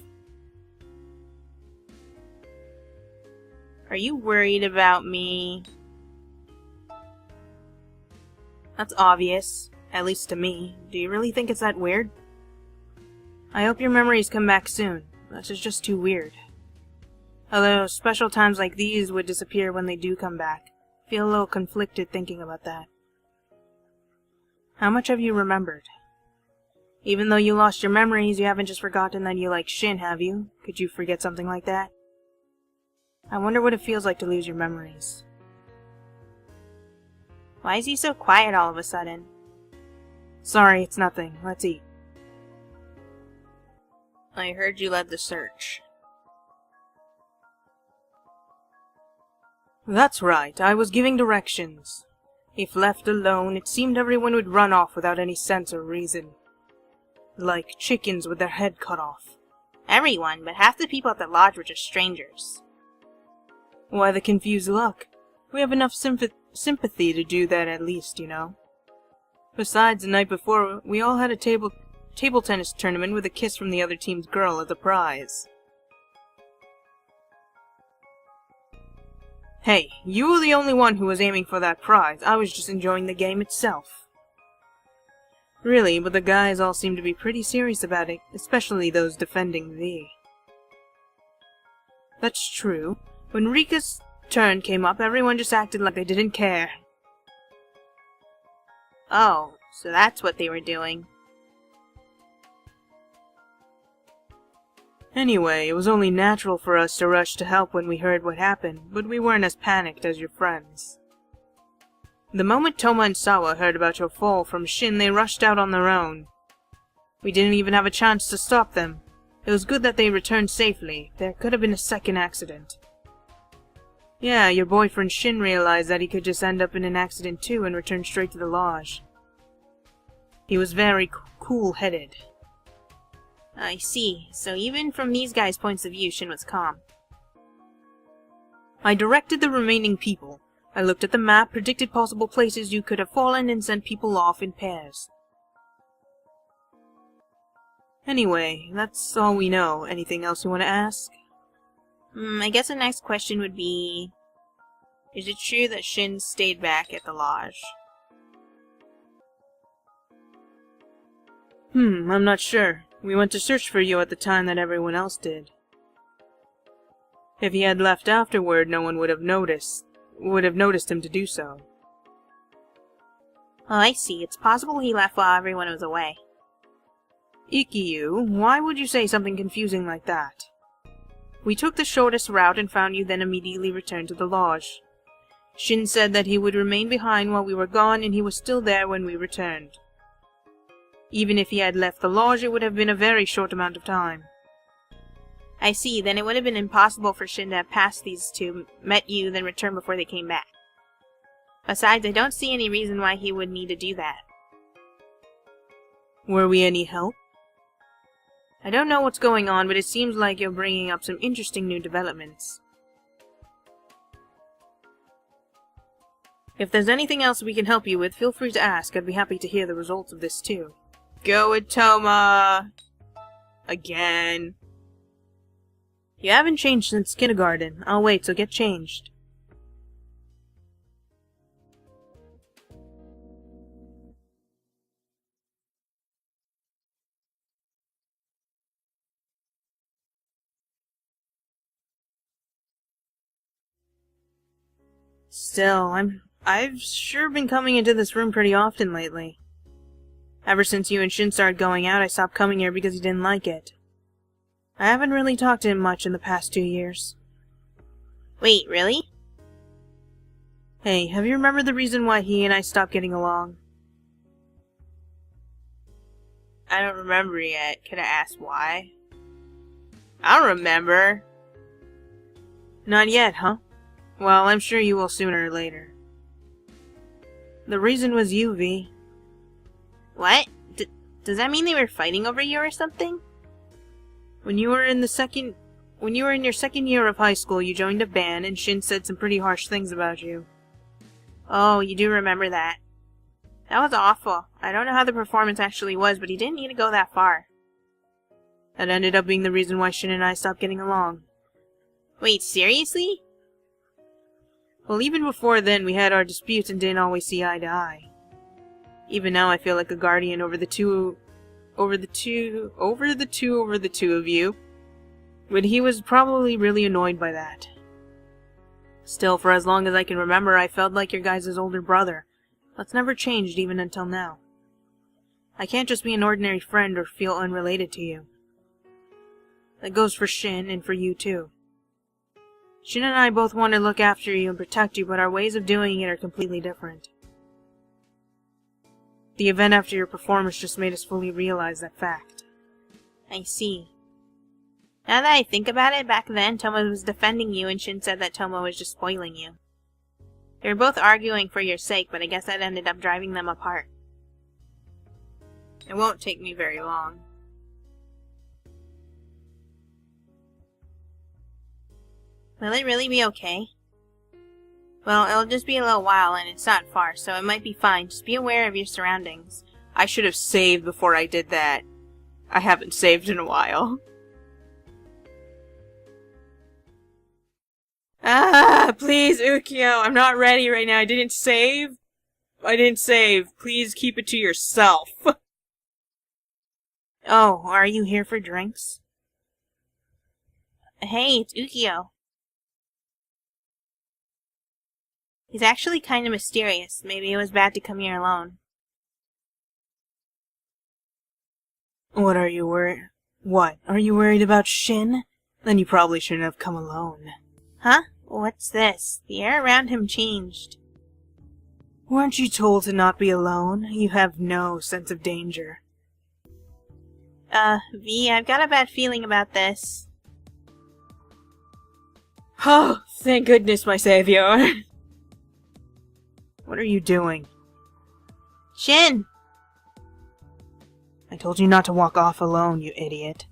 Are you worried about me? That's obvious, at least to me. Do you really think it's that weird? I hope your memories come back soon. This is just too weird. Although special times like these would disappear when they do come back. Feel a little conflicted thinking about that. How much have you remembered? Even though you lost your memories, you haven't just forgotten that you like Shin, have you? Could you forget something like that? I wonder what it feels like to lose your memories. Why is he so quiet all of a sudden? Sorry, it's nothing. Let's eat. I heard you led the search. That's right, I was giving directions. If left alone, it seemed everyone would run off without any sense or reason. Like chickens with their head cut off. Everyone, but half the people at the lodge were just strangers. Why the confused look? We have enough sympathy to do that at least, you know. Besides, the night before, we all had a table tennis tournament with a kiss from the other team's girl as a prize. Hey, you were the only one who was aiming for that prize. I was just enjoying the game itself. Really, but the guys all seem to be pretty serious about it, especially those defending thee. That's true. When Rika's turn came up, everyone just acted like they didn't care. Oh, so that's what they were doing. Anyway, it was only natural for us to rush to help when we heard what happened, but we weren't as panicked as your friends. The moment Toma and Sawa heard about your fall from Shin, they rushed out on their own. We didn't even have a chance to stop them. It was good that they returned safely. There could have been a second accident. Yeah, your boyfriend Shin realized that he could just end up in an accident too and return straight to the lodge. He was very cool-headed. I see. So even from these guys' points of view, Shin was calm. I directed the remaining people. I looked at the map, predicted possible places you could have fallen, and sent people off in pairs. Anyway, that's all we know. Anything else you want to ask? I guess the next question would be... Is it true that Shin stayed back at the lodge? I'm not sure. We went to search for you at the time that everyone else did. If he had left afterward, no one would have noticed him to do so. Oh, I see. It's possible he left while everyone was away. Ikki, why would you say something confusing like that? We took the shortest route and found you, then immediately returned to the lodge. Shin said that he would remain behind while we were gone, and he was still there when we returned. Even if he had left the lodge, it would have been a very short amount of time. I see, then it would have been impossible for Shin to have passed these two, met you, then returned before they came back. Besides, I don't see any reason why he would need to do that. Were we any help? I don't know what's going on, but it seems like you're bringing up some interesting new developments. If there's anything else we can help you with, feel free to ask. I'd be happy to hear the results of this too. Go with Toma! Again. You haven't changed since kindergarten. I'll wait, so get changed. Still, I've sure been coming into this room pretty often lately. Ever since you and Shin started going out, I stopped coming here because he didn't like it. I haven't really talked to him much in the past 2 years. Wait, really? Hey, have you remembered the reason why he and I stopped getting along? I don't remember yet. Could I ask why? I don't remember. Not yet, huh? Well, I'm sure you will sooner or later. The reason was you, V. What? Does that mean they were fighting over you or something? When you were in your second year of high school, you joined a band, and Shin said some pretty harsh things about you. Oh, you do remember that. That was awful. I don't know how the performance actually was, but he didn't need to go that far. That ended up being the reason why Shin and I stopped getting along. Wait, seriously? Well, even before then, we had our disputes and didn't always see eye to eye. Even now, I feel like a guardian over the two of you. But he was probably really annoyed by that. Still, for as long as I can remember, I felt like your guys' older brother. That's never changed even until now. I can't just be an ordinary friend or feel unrelated to you. That goes for Shin and for you too. Shin and I both want to look after you and protect you, but our ways of doing it are completely different. The event after your performance just made us fully realize that fact. I see. Now that I think about it, back then Toma was defending you and Shin said that Toma was just spoiling you. They were both arguing for your sake, but I guess that ended up driving them apart. It won't take me very long. Will it really be okay? Well, it'll just be a little while and it's not far, so it might be fine. Just be aware of your surroundings. I should have saved before I did that. I haven't saved in a while. Please, Ukyo, I'm not ready right now. I didn't save. Please keep it to yourself. Oh, are you here for drinks? Hey, it's Ukyo. He's actually kind of mysterious. Maybe it was bad to come here alone. What? Are you worried about Shin? Then you probably shouldn't have come alone. Huh? What's this? The air around him changed. Weren't you told to not be alone? You have no sense of danger. V, I've got a bad feeling about this. Oh, thank goodness, my savior. What are you doing? Shin! I told you not to walk off alone, you idiot.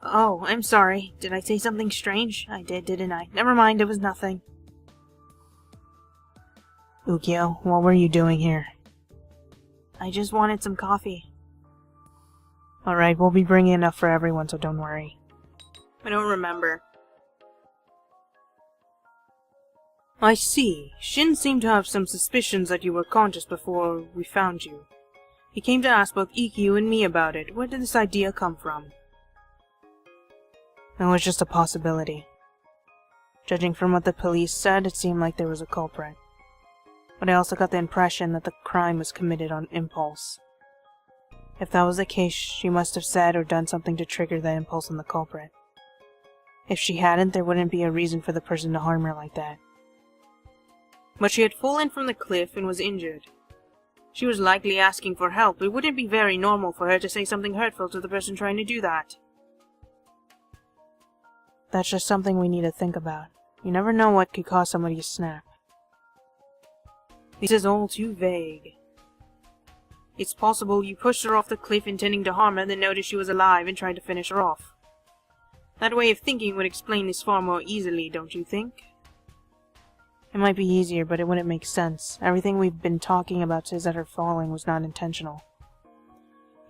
Oh, I'm sorry. Did I say something strange? I did, didn't I? Never mind, it was nothing. Ukyo, what were you doing here? I just wanted some coffee. Alright, we'll be bringing enough for everyone, so don't worry. I don't remember. I see. Shin seemed to have some suspicions that you were conscious before we found you. He came to ask both Ikki and me about it. Where did this idea come from? It was just a possibility. Judging from what the police said, it seemed like there was a culprit. But I also got the impression that the crime was committed on impulse. If that was the case, she must have said or done something to trigger the impulse on the culprit. If she hadn't, there wouldn't be a reason for the person to harm her like that. But she had fallen from the cliff and was injured. She was likely asking for help. It wouldn't be very normal for her to say something hurtful to the person trying to do that. That's just something we need to think about. You never know what could cause somebody to snap. This is all too vague. It's possible you pushed her off the cliff intending to harm her, then noticed she was alive and tried to finish her off. That way of thinking would explain this far more easily, don't you think? It might be easier, but it wouldn't make sense. Everything we've been talking about says that her falling was not intentional.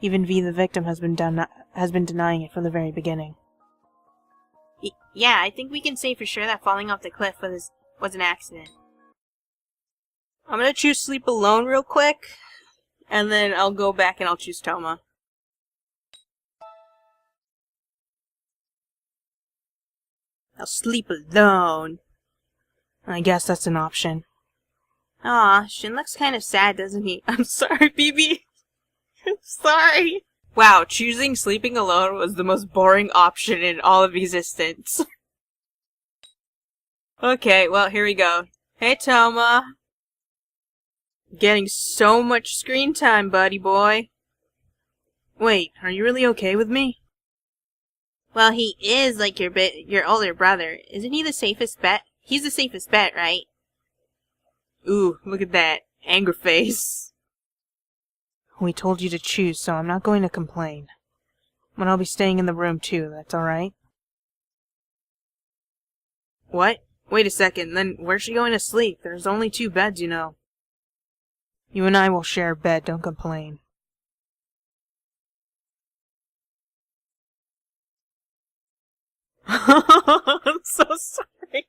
Even V, the victim, has been denying it from the very beginning. Yeah, I think we can say for sure that falling off the cliff was an accident. I'm gonna choose sleep alone real quick, and then I'll go back and I'll choose Toma. I'll sleep alone. I guess that's an option. Aw, Shin looks kind of sad, doesn't he? I'm sorry, BB. I'm sorry. Wow, choosing sleeping alone was the most boring option in all of existence. Okay, well, here we go. Hey, Toma. Getting so much screen time, buddy boy. Wait, are you really okay with me? Well, he is like your older brother. Isn't he the safest bet? He's the safest bet, right? Ooh, look at that. Anger face. We told you to choose, so I'm not going to complain. But I'll be staying in the room too, that's alright? What? Wait a second, then where's she going to sleep? There's only 2 beds, you know. You and I will share a bed, don't complain. I'm so sorry.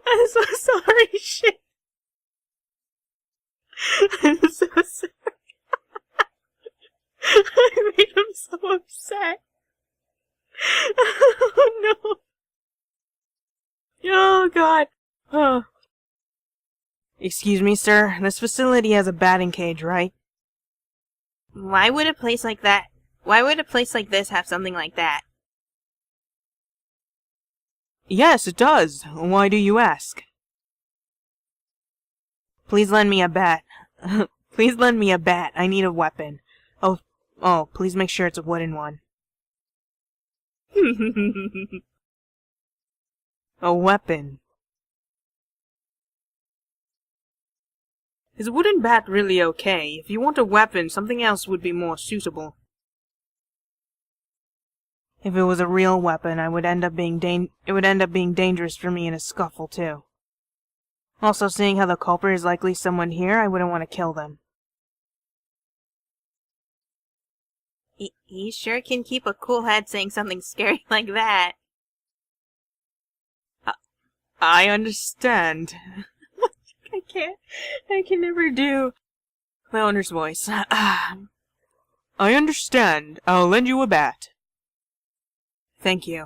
I'm so sorry, shit. I'm so sorry. I made him so upset. Oh no. Oh god. Oh. Excuse me, sir. This facility has a batting cage, right? Why would a place like this have something like that? Yes, it does. Why do you ask? Please lend me a bat. Please lend me a bat. I need a weapon. Oh, please make sure it's a wooden one. A weapon. Is a wooden bat really okay? If you want a weapon, something else would be more suitable. If it was a real weapon, it would end up being dangerous for me in a scuffle too. Also, seeing how the culprit is likely someone here, I wouldn't want to kill them. He sure can keep a cool head saying something scary like that. I understand. I can never do my owner's voice. I understand. I'll lend you a bat. Thank you.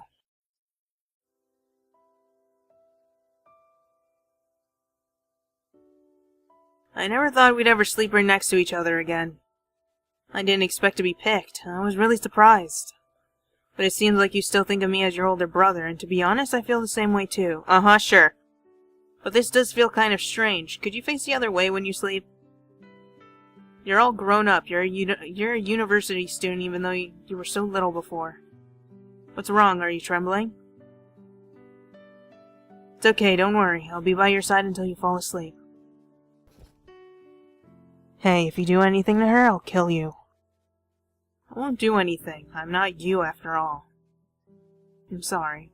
I never thought we'd ever sleep right next to each other again. I didn't expect to be picked. I was really surprised. But it seems like you still think of me as your older brother, and to be honest, I feel the same way too. Uh-huh, sure. But this does feel kind of strange. Could you face the other way when you sleep? You're all grown up. You're a university student even though you were so little before. What's wrong? Are you trembling? It's okay, don't worry. I'll be by your side until you fall asleep. Hey, if you do anything to her, I'll kill you. I won't do anything. I'm not you after all. I'm sorry.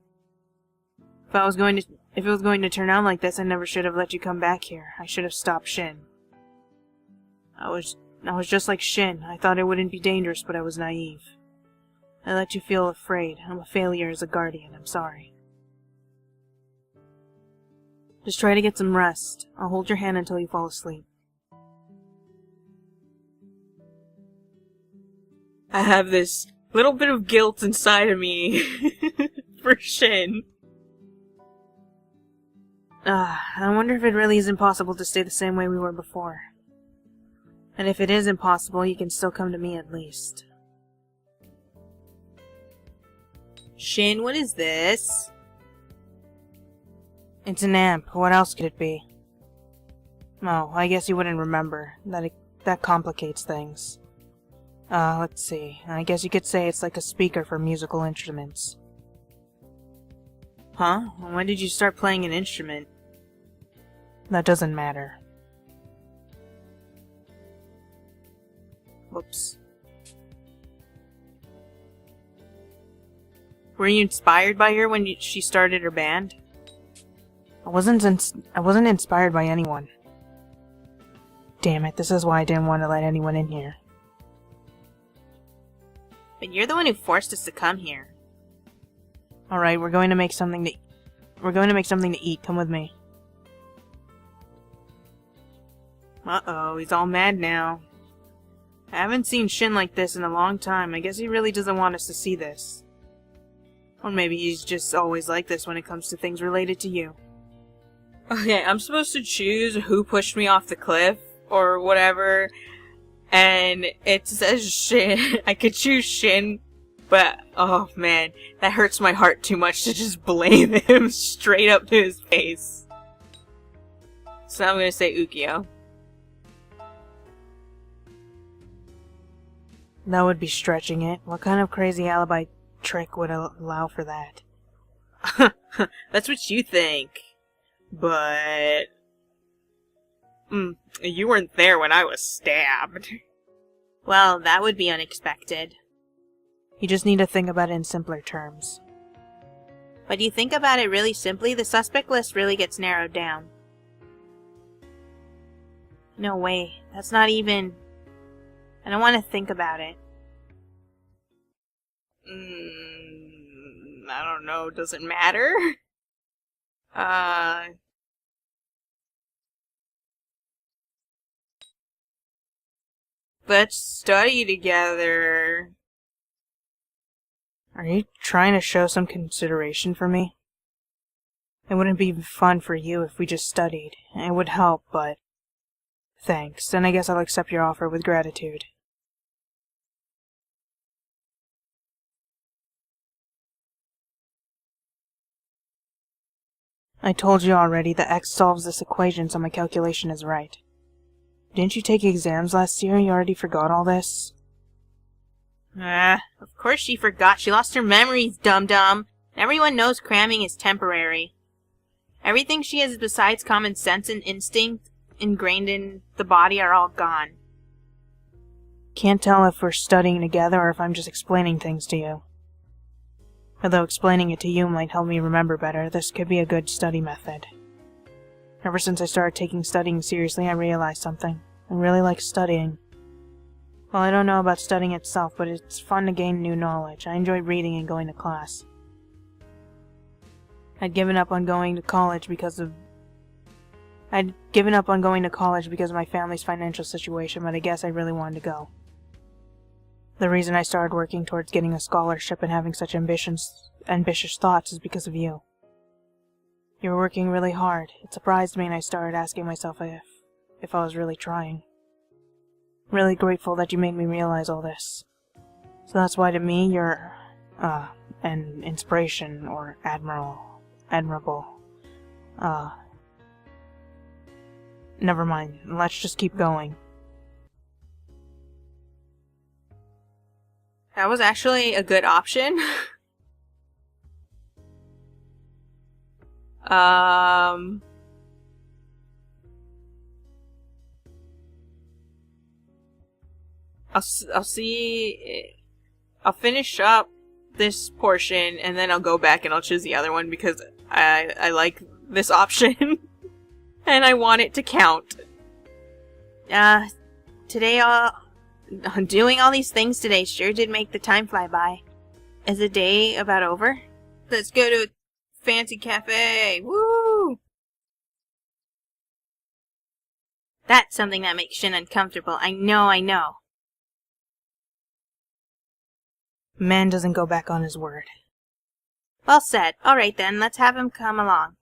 If it was going to turn out like this, I never should have let you come back here. I should have stopped Shin. I was just like Shin. I thought it wouldn't be dangerous, but I was naive. I let you feel afraid. I'm a failure as a guardian. I'm sorry. Just try to get some rest. I'll hold your hand until you fall asleep. I have this little bit of guilt inside of me for Shin. I wonder if it really is impossible to stay the same way we were before. And if it is impossible, you can still come to me at least. Shin, what is this? It's an amp. What else could it be? Oh, I guess you wouldn't remember. That complicates things. Let's see. I guess you could say it's like a speaker for musical instruments. Huh? When did you start playing an instrument? That doesn't matter. Whoops. Were you inspired by her when she started her band? I wasn't inspired by anyone. Damn it, this is why I didn't want to let anyone in here. But you're the one who forced us to come here. Alright, we're going to make something to eat. Come with me. Uh-oh, he's all mad now. I haven't seen Shin like this in a long time. I guess he really doesn't want us to see this. Or maybe he's just always like this when it comes to things related to you. Okay, I'm supposed to choose who pushed me off the cliff, or whatever, and it says Shin. I could choose Shin, but, oh man, that hurts my heart too much to just blame him straight up to his face. So I'm gonna say Ukyo. That would be stretching it. What kind of crazy alibi trick would allow for that? That's what you think. But... you weren't there when I was stabbed. Well, that would be unexpected. You just need to think about it in simpler terms. But you think about it really simply, the suspect list really gets narrowed down. No way. That's not even... I don't want to think about it. I don't know. Does it matter? Let's study together. Are you trying to show some consideration for me? It wouldn't be fun for you if we just studied. It would help, but... Thanks, then I guess I'll accept your offer with gratitude. I told you already that X solves this equation, so my calculation is right. Didn't you take exams last year? You already forgot all this? Of course she forgot. She lost her memories, dum-dum. Everyone knows cramming is temporary. Everything she has besides common sense and instinct ingrained in the body are all gone. Can't tell if we're studying together or if I'm just explaining things to you. Although explaining it to you might help me remember better, this could be a good study method. Ever since I started taking studying seriously, I realized something. I really like studying. Well, I don't know about studying itself, but it's fun to gain new knowledge. I enjoy reading and going to class. I'd given up on going to college because of my family's financial situation, but I guess I really wanted to go. The reason I started working towards getting a scholarship and having such ambitious thoughts is because of you. You were working really hard. It surprised me and I started asking myself if I was really trying. Really grateful that you made me realize all this. So that's why to me you're, an inspiration or admirable. Never mind. Let's just keep going. That was actually a good option. I'll see. I'll finish up this portion and then I'll go back and I'll choose the other one because I like this option and I want it to count. Today doing all these things today sure did make the time fly by. Is the day about over? Let's go to a fancy cafe. Woo! That's something that makes Shin uncomfortable. I know. Man doesn't go back on his word. Well said. Alright then, let's have him come along.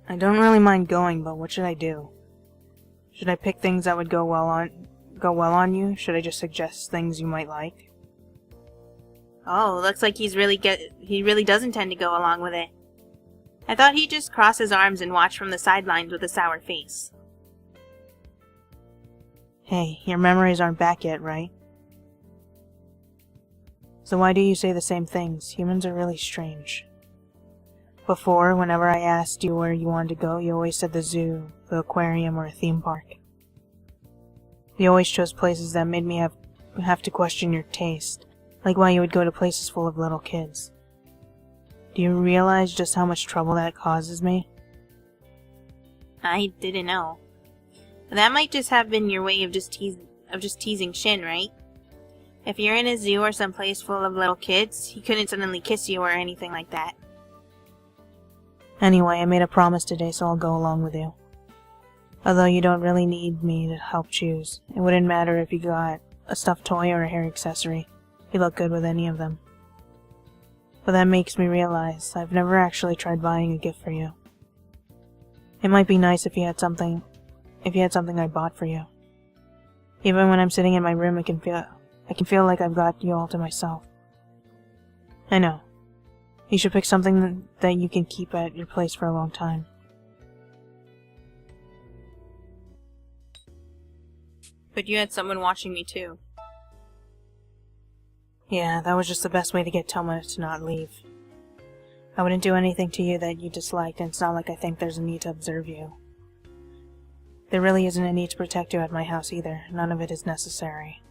I don't really mind going, but what should I do? Should I pick things that would go well on you? Should I just suggest things you might like? Oh, looks like he really does intend to go along with it. I thought he'd just cross his arms and watch from the sidelines with a sour face. Hey, your memories aren't back yet, right? So why do you say the same things? Humans are really strange. Before, whenever I asked you where you wanted to go, you always said the zoo, the aquarium, or a theme park. You always chose places that made me have to question your taste, like why you would go to places full of little kids. Do you realize just how much trouble that causes me? I didn't know. That might just have been your way of just teasing Shin, right? If you're in a zoo or someplace full of little kids, he couldn't suddenly kiss you or anything like that. Anyway, I made a promise today, so I'll go along with you. Although you don't really need me to help choose. It wouldn't matter if you got a stuffed toy or a hair accessory. You look good with any of them. But that makes me realize I've never actually tried buying a gift for you. It might be nice if you had something I bought for you. Even when I'm sitting in my room, I can feel like I've got you all to myself. I know. You should pick something that you can keep at your place for a long time. But you had someone watching me too. Yeah, that was just the best way to get Toma to not leave. I wouldn't do anything to you that you disliked, and it's not like I think there's a need to observe you. There really isn't a need to protect you at my house either. None of it is necessary.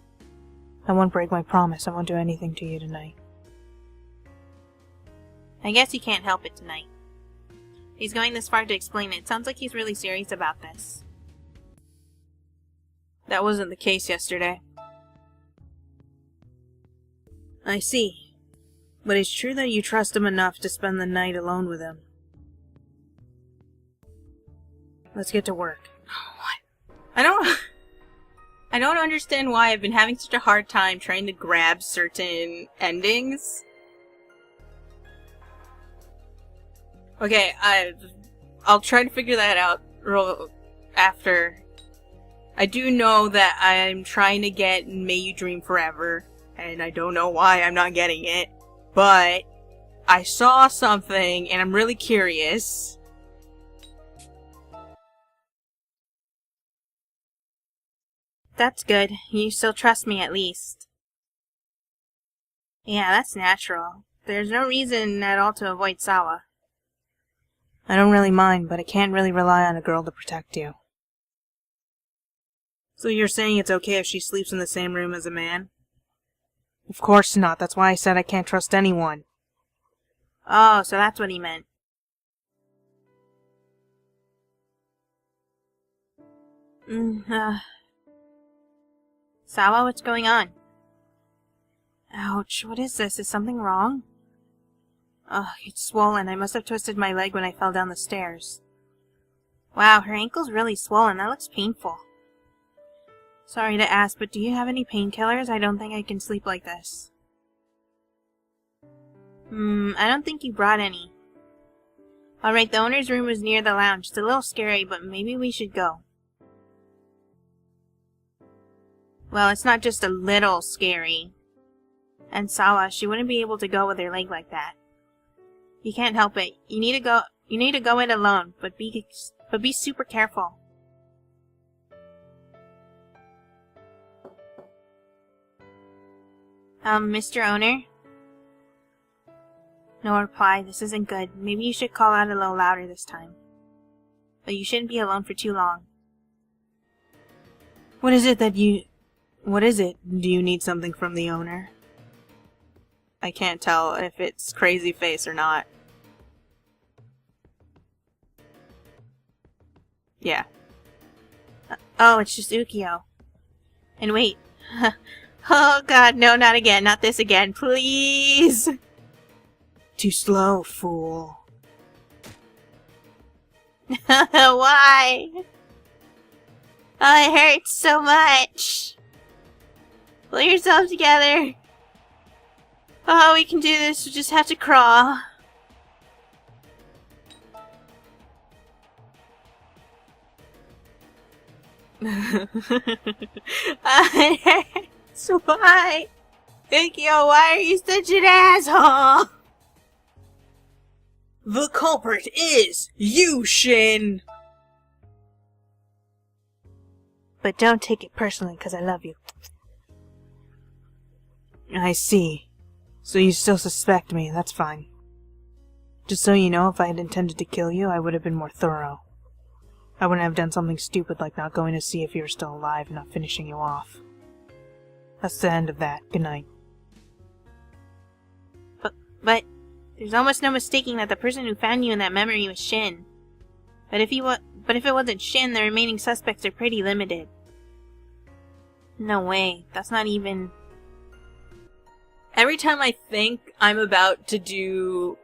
I won't break my promise. I won't do anything to you tonight. I guess he can't help it tonight. He's going this far to explain it. Sounds like he's really serious about this. That wasn't the case yesterday. I see. But it's true that you trust him enough to spend the night alone with him. Let's get to work. What? I don't understand why I've been having such a hard time trying to grab certain endings. Okay, I'll try to figure that out after. I do know that I'm trying to get May You Dream Forever, and I don't know why I'm not getting it, but I saw something and I'm really curious. That's good. You still trust me at least. Yeah, that's natural. There's no reason at all to avoid Sawa. I don't really mind, but I can't really rely on a girl to protect you. So you're saying it's okay if she sleeps in the same room as a man? Of course not. That's why I said I can't trust anyone. Oh, so that's what he meant. Sawa, what's going on? Ouch, what is this? Is something wrong? Ugh, it's swollen. I must have twisted my leg when I fell down the stairs. Wow, her ankle's really swollen. That looks painful. Sorry to ask, but do you have any painkillers? I don't think I can sleep like this. I don't think you brought any. Alright, the owner's room was near the lounge. It's a little scary, but maybe we should go. Well, it's not just a little scary. And Sawa, she wouldn't be able to go with her leg like that. You can't help it. You need to go in alone, but be super careful. Mr. Owner? No reply. This isn't good. Maybe you should call out a little louder this time. But you shouldn't be alone for too long. What is it? Do you need something from the owner? I can't tell if it's crazy face or not. Yeah. Oh, it's just Ukyo. And wait. Oh god, no, not again. Not this again. Please! Too slow, fool. Why? Oh, it hurts so much. Pull yourself together. Oh, we can do this. We just have to crawl. It hurts. Why? Ukyo, why are you such an asshole? The culprit is you, Shin! But don't take it personally, because I love you. I see. So you still suspect me, that's fine. Just so you know, if I had intended to kill you, I would have been more thorough. I wouldn't have done something stupid like not going to see if you were still alive and not finishing you off. That's the end of that. Good night. But there's almost no mistaking that the person who found you in that memory was Shin. But if it wasn't Shin, the remaining suspects are pretty limited. No way. That's not even... Every time I think I'm about to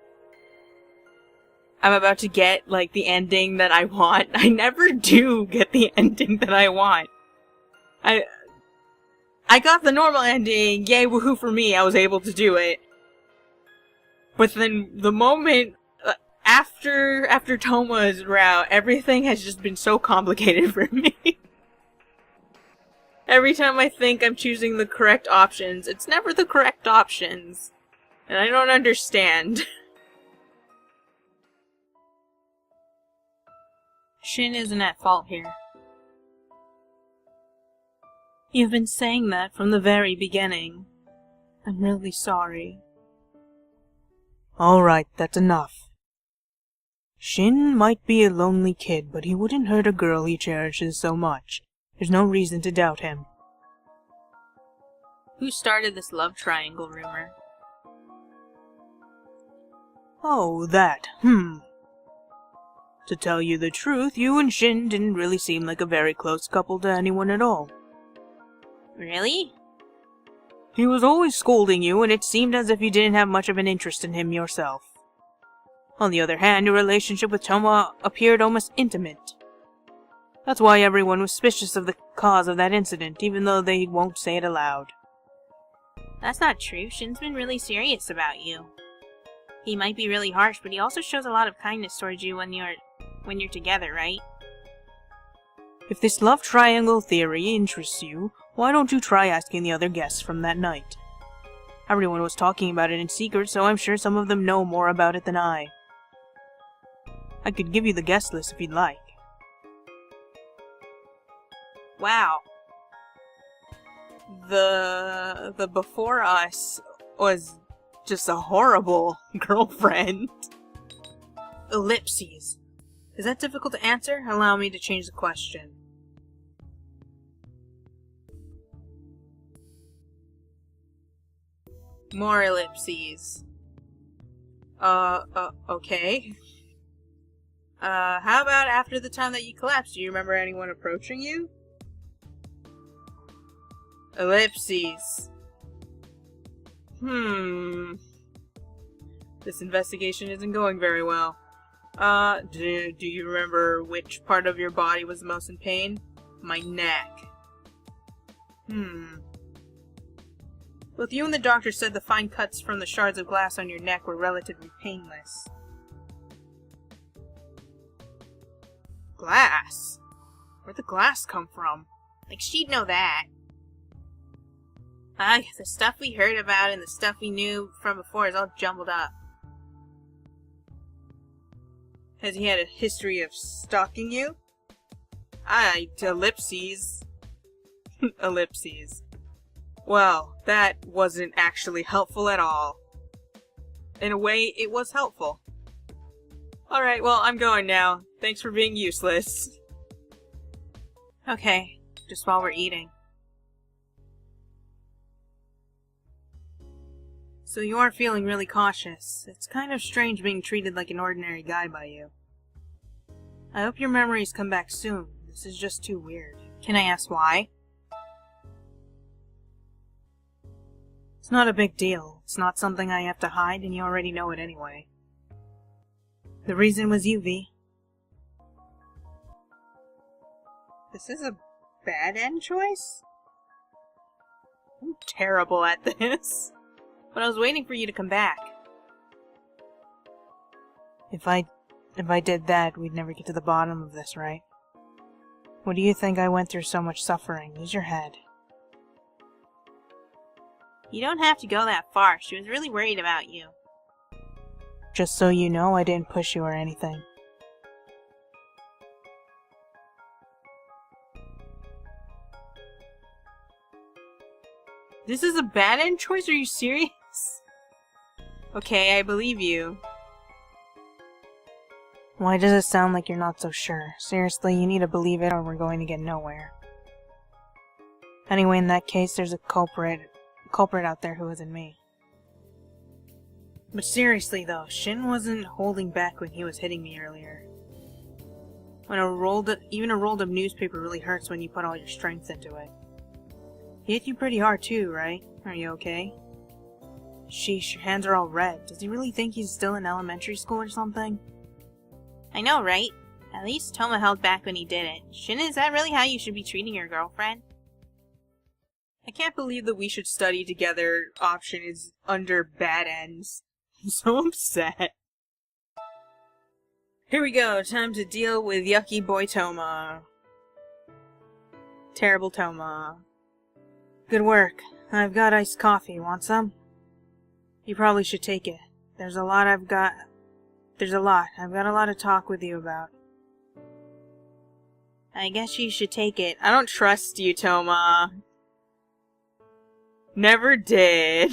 get, like, the ending that I want, I never do get the ending that I want. I got the normal ending, yay, woohoo for me, I was able to do it. But then, the moment, after Toma's route, everything has just been so complicated for me. Every time I think I'm choosing the correct options, it's never the correct options. And I don't understand. Shin isn't at fault here. You've been saying that from the very beginning. I'm really sorry. Alright, that's enough. Shin might be a lonely kid, but he wouldn't hurt a girl he cherishes so much. There's no reason to doubt him. Who started this love triangle rumor? Oh, that. To tell you the truth, you and Shin didn't really seem like a very close couple to anyone at all. Really? He was always scolding you, and it seemed as if you didn't have much of an interest in him yourself. On the other hand, your relationship with Toma appeared almost intimate. That's why everyone was suspicious of the cause of that incident, even though they won't say it aloud. That's not true. Shin's been really serious about you. He might be really harsh, but he also shows a lot of kindness towards you when you're together, right? If this love triangle theory interests you, why don't you try asking the other guests from that night? Everyone was talking about it in secret, so I'm sure some of them know more about it than I. I could give you the guest list if you'd like. Wow. The before us was just a horrible girlfriend. Ellipses. Is that difficult to answer? Allow me to change the question. More ellipses. Okay. How about after the time that you collapsed? Do you remember anyone approaching you? Ellipses. This investigation isn't going very well. Do you remember which part of your body was the most in pain? My neck. Both you and the doctor said the fine cuts from the shards of glass on your neck were relatively painless. Glass? Where'd the glass come from? Like, she'd know that. The stuff we heard about and the stuff we knew from before is all jumbled up. Has he had a history of stalking you? Ellipses. Ellipses. Well, that wasn't actually helpful at all. In a way, it was helpful. Alright, well, I'm going now. Thanks for being useless. Okay, just while we're eating. So you are feeling really cautious. It's kind of strange being treated like an ordinary guy by you. I hope your memories come back soon. This is just too weird. Can I ask why? It's not a big deal. It's not something I have to hide, and you already know it anyway. The reason was you, V. This is a bad end choice? I'm terrible at this. But I was waiting for you to come back. If I did that, we'd never get to the bottom of this, right? What do you think I went through so much suffering? Use your head. You don't have to go that far. She was really worried about you. Just so you know, I didn't push you or anything. This is a bad end choice? Are you serious? Okay, I believe you. Why does it sound like you're not so sure? Seriously, you need to believe it or we're going to get nowhere. Anyway, in that case, there's a culprit out there who isn't me. But seriously though, Shin wasn't holding back when he was hitting me earlier. Even a rolled up newspaper really hurts when you put all your strength into it. He hit you pretty hard too, right? Are you okay? Sheesh, your hands are all red. Does he really think he's still in elementary school or something? I know, right? At least Toma held back when he did it. Shin, is that really how you should be treating your girlfriend? I can't believe the we should study together option is under bad ends. I'm so upset. Here we go, time to deal with yucky boy Toma. Terrible Toma. Good work. I've got iced coffee. Want some? You probably should take it. There's a lot. I've got a lot to talk with you about. I guess you should take it. I don't trust you, Toma. Never did.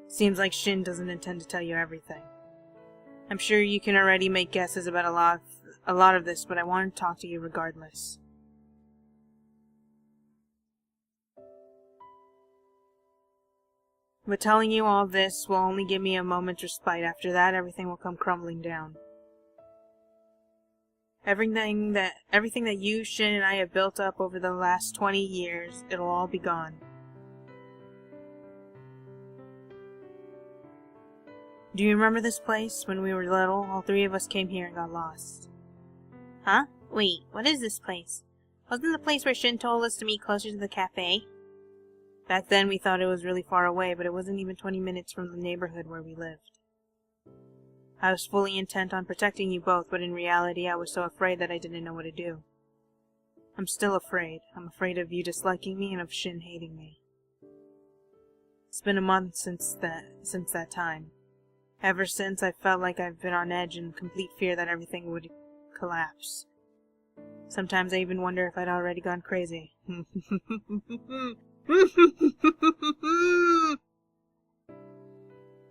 Seems like Shin doesn't intend to tell you everything. I'm sure you can already make guesses about a lot of this, but I want to talk to you regardless. But telling you all this will only give me a moment's respite. After that, everything will come crumbling down. Everything that you, Shin, and I have built up over the last 20 years, it'll all be gone. Do you remember this place? When we were little, all three of us came here and got lost. Huh? Wait, what is this place? Wasn't the place where Shin told us to meet closer to the cafe? Back then we thought it was really far away, but it wasn't even 20 minutes from the neighborhood where we lived. I was fully intent on protecting you both, but in reality I was so afraid that I didn't know what to do. I'm still afraid. I'm afraid of you disliking me and of Shin hating me. It's been a month since that time. Ever since, I felt like I've been on edge in complete fear that everything would collapse. Sometimes I even wonder if I'd already gone crazy.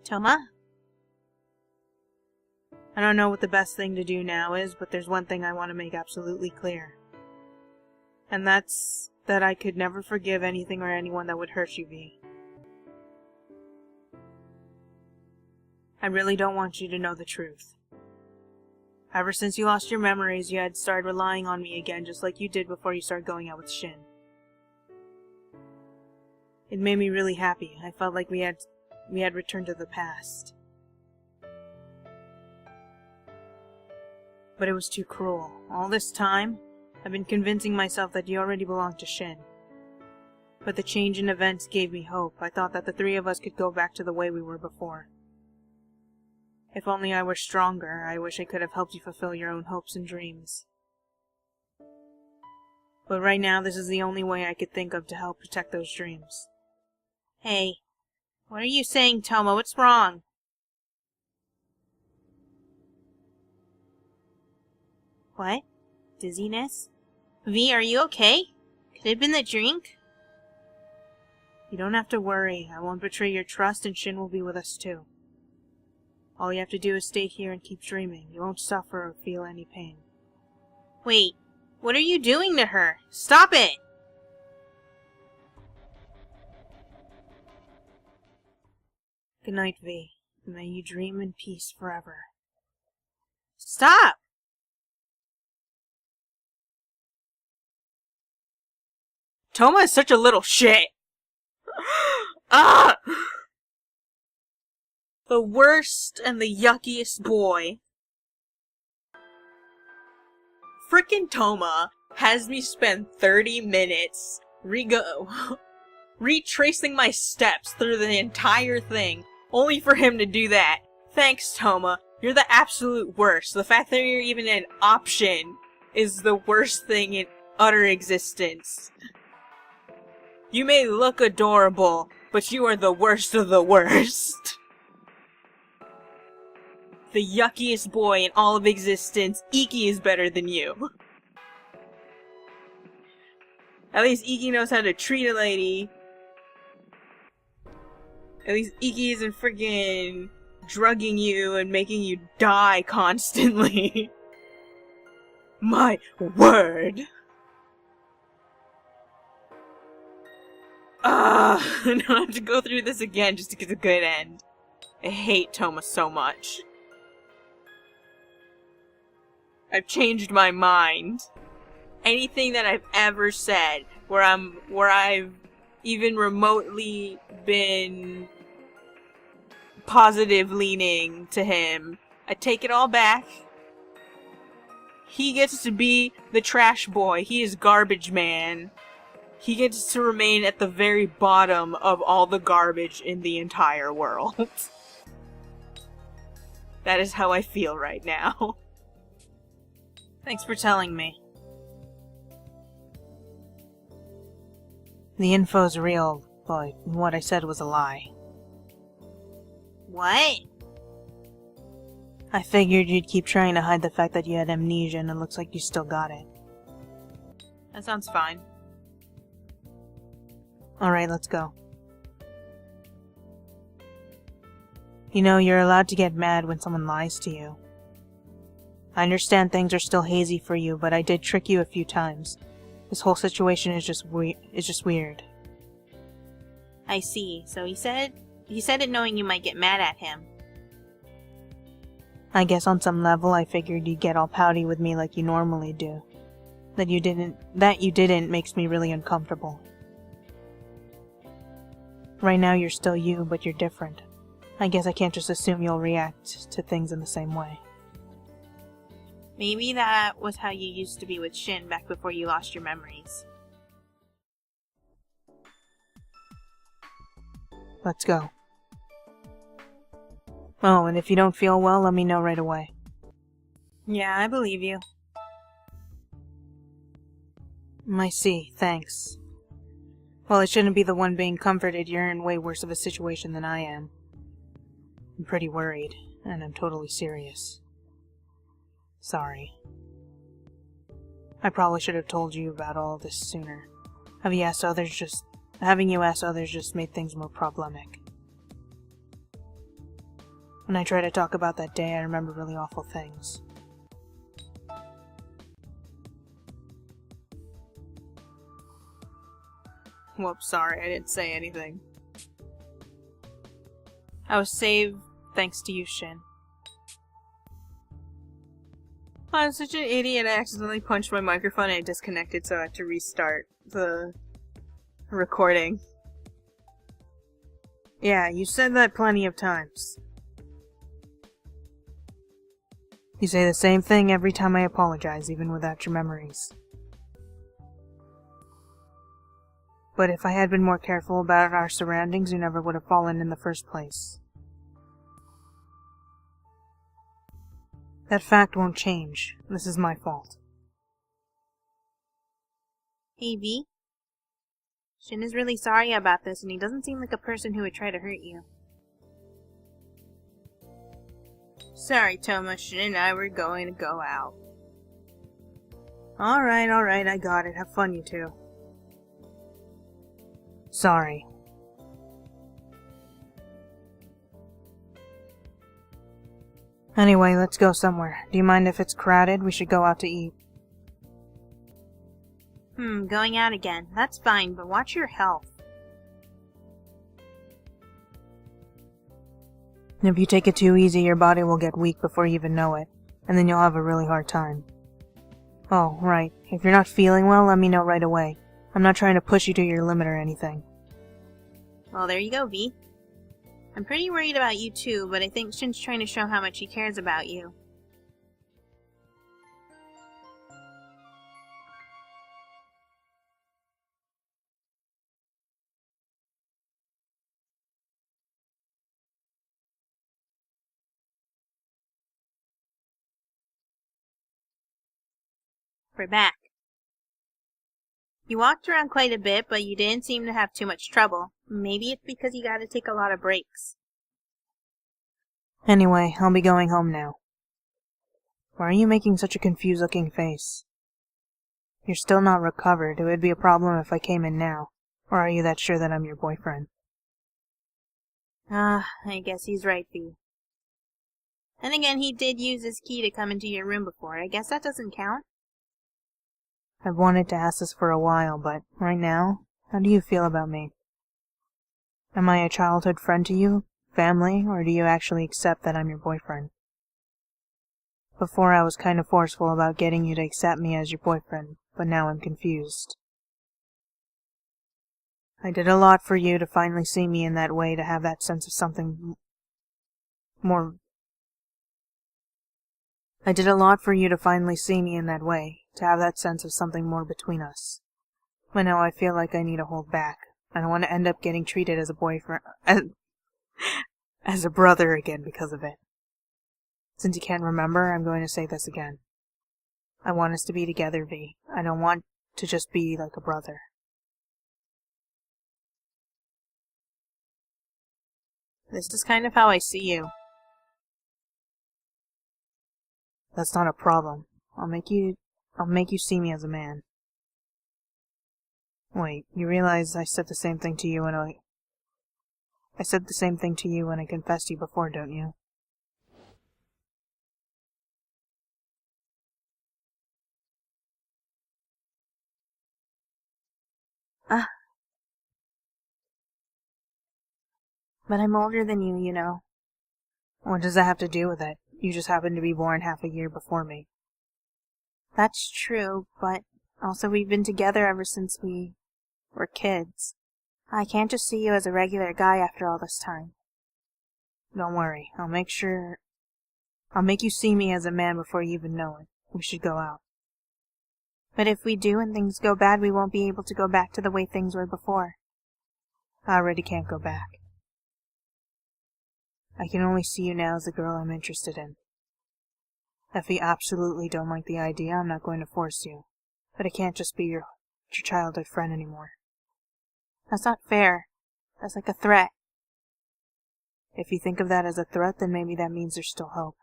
Toma? I don't know what the best thing to do now is, but there's one thing I want to make absolutely clear. And that's that I could never forgive anything or anyone that would hurt you, V. I really don't want you to know the truth. Ever since you lost your memories, you had started relying on me again, just like you did before you started going out with Shin. It made me really happy. I felt like we had returned to the past. But it was too cruel. All this time, I've been convincing myself that you already belonged to Shin. But the change in events gave me hope. I thought that the three of us could go back to the way we were before. If only I were stronger, I wish I could have helped you fulfill your own hopes and dreams. But right now, this is the only way I could think of to help protect those dreams. Hey, what are you saying, Toma? What's wrong? What? Dizziness? V, are you okay? Could it have been the drink? You don't have to worry. I won't betray your trust, and Shin will be with us too. All you have to do is stay here and keep dreaming. You won't suffer or feel any pain. Wait, what are you doing to her? Stop it! Good night, V. May you dream in peace forever. Stop! Toma is such a little shit. Ah! The worst and the yuckiest boy. Frickin' Toma has me spend 30 minutes retracing my steps through the entire thing, only for him to do that. Thanks, Toma. You're the absolute worst. The fact that you're even an option is the worst thing in utter existence. You may look adorable, but you are the worst of the worst. The yuckiest boy in all of existence. Ikki is better than you. At least Ikki knows how to treat a lady. At least Ikki isn't freaking drugging you and making you die constantly. My word. I don't have to go through this again just to get a good end. I hate Toma so much. I've changed my mind. Anything that I've ever said where I've even remotely been positive leaning to him, I take it all back. He gets to be the trash boy. He is garbage man. He gets to remain at the very bottom of all the garbage in the entire world. That is how I feel right now. Thanks for telling me. The info's real, but what I said was a lie. What? I figured you'd keep trying to hide the fact that you had amnesia, and it looks like you still got it. That sounds fine. Alright, let's go. You know, you're allowed to get mad when someone lies to you. I understand things are still hazy for you, but I did trick you a few times. This whole situation is just weird. I see. So he said it knowing you might get mad at him. I guess on some level I figured you'd get all pouty with me like you normally do. That you didn't makes me really uncomfortable. Right now you're still you, but you're different. I guess I can't just assume you'll react to things in the same way. Maybe that was how you used to be with Shin back before you lost your memories. Let's go. Oh, and if you don't feel well, let me know right away. Yeah, I believe you. I see, thanks. Well, I shouldn't be the one being comforted. You're in way worse of a situation than I am. I'm pretty worried, and I'm totally serious. Sorry. I probably should have told you about all this sooner. Having you ask others just made things more problematic. When I try to talk about that day, I remember really awful things. Whoops, sorry, I didn't say anything. I was saved thanks to you, Shin. I'm such an idiot, I accidentally punched my microphone and it disconnected, so I had to restart the recording. Yeah, you said that plenty of times. You say the same thing every time I apologize, even without your memories. But if I had been more careful about our surroundings, you never would have fallen in the first place. That fact won't change. This is my fault. Hey, V. Shin is really sorry about this, and he doesn't seem like a person who would try to hurt you. Sorry, Toma, Shin and I were going to go out. Alright, I got it. Have fun, you two. Sorry. Anyway, let's go somewhere. Do you mind if it's crowded? We should go out to eat. Going out again. That's fine, but watch your health. If you take it too easy, your body will get weak before you even know it, and then you'll have a really hard time. Oh, right. If you're not feeling well, let me know right away. I'm not trying to push you to your limit or anything. Well, there you go, V. I'm pretty worried about you too, but I think Shin's trying to show how much he cares about you. We're back. You walked around quite a bit, but you didn't seem to have too much trouble. Maybe it's because you gotta take a lot of breaks. Anyway, I'll be going home now. Why are you making such a confused-looking face? You're still not recovered. It would be a problem if I came in now. Or are you that sure that I'm your boyfriend? I guess he's right, V. And again, he did use his key to come into your room before. I guess that doesn't count. I've wanted to ask this for a while, but right now, how do you feel about me? Am I a childhood friend to you, family, or do you actually accept that I'm your boyfriend? Before I was kind of forceful about getting you to accept me as your boyfriend, but now I'm confused. I did a lot for you to finally see me in that way, to have that sense of something more... I did a lot for you to finally see me in that way, to have that sense of something more between us. But now I feel like I need to hold back. I don't want to end up getting treated as a boyfriend, as a brother again because of it. Since you can't remember, I'm going to say this again. I want us to be together, V. I don't want to just be like a brother. This is kind of how I see you. That's not a problem. I'll make you see me as a man. Wait, you realize I said the same thing to you when I confessed to you before, don't you? But I'm older than you, you know. What does that have to do with it? You just happen to be born half a year before me. That's true, but also we've been together ever since we were kids. I can't just see you as a regular guy after all this time. Don't worry, I'll make you see me as a man before you even know it. We should go out. But if we do and things go bad, we won't be able to go back to the way things were before. I already can't go back. I can only see you now as the girl I'm interested in. If you absolutely don't like the idea, I'm not going to force you. But I can't just be your childhood friend anymore. That's not fair. That's like a threat. If you think of that as a threat, then maybe that means there's still hope.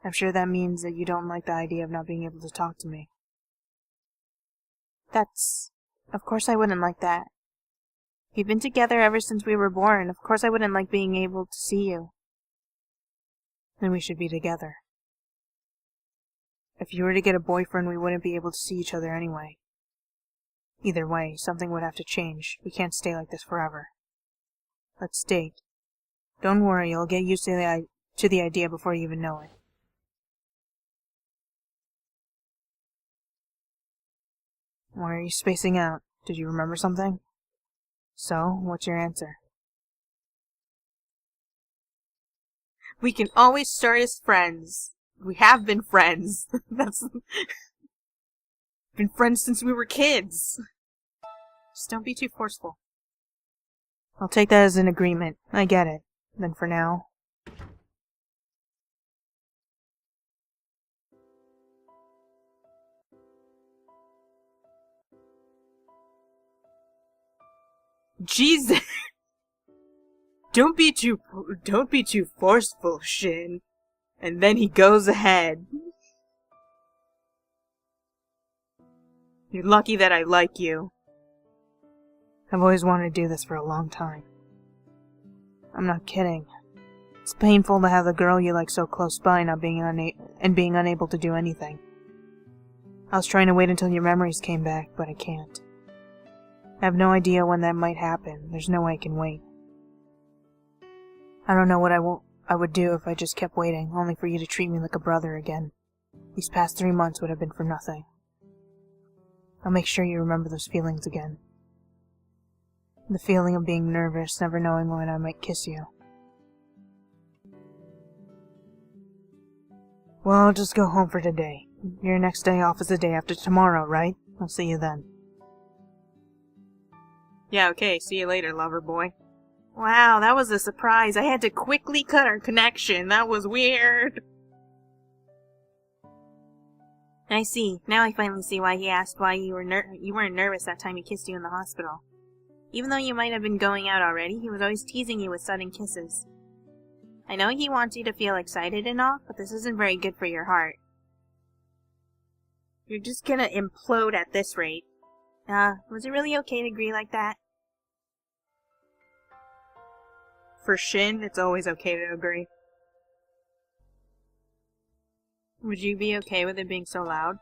I'm sure that means that you don't like the idea of not being able to talk to me. Of course I wouldn't like that. We've been together ever since we were born. Of course I wouldn't like being able to see you. Then we should be together. If you were to get a boyfriend, we wouldn't be able to see each other anyway. Either way, something would have to change. We can't stay like this forever. Let's date. Don't worry, you'll get used to the idea before you even know it. Why are you spacing out? Did you remember something? So, what's your answer? We can always start as friends. We have been friends. Been friends since we were kids. Just don't be too forceful. I'll take that as an agreement. I get it. Then for now... Jesus! Don't be too forceful, Shin. And then he goes ahead. You're lucky that I like you. I've always wanted to do this for a long time. I'm not kidding. It's painful to have the girl you like so close by not being unable to do anything. I was trying to wait until your memories came back, but I can't. I have no idea when that might happen. There's no way I can wait. I don't know what I would do if I just kept waiting, only for you to treat me like a brother again. These past 3 months would have been for nothing. I'll make sure you remember those feelings again. The feeling of being nervous, never knowing when I might kiss you. Well, I'll just go home for today. Your next day off is the day after tomorrow, right? I'll see you then. Yeah, okay, see you later, lover boy. Wow, that was a surprise. I had to quickly cut our connection. That was weird. I see. Now I finally see why he asked why you weren't nervous that time he kissed you in the hospital. Even though you might have been going out already, he was always teasing you with sudden kisses. I know he wants you to feel excited and all, but this isn't very good for your heart. You're just gonna implode at this rate. Was it really okay to agree like that? For Shin, it's always okay to agree. Would you be okay with it being so loud?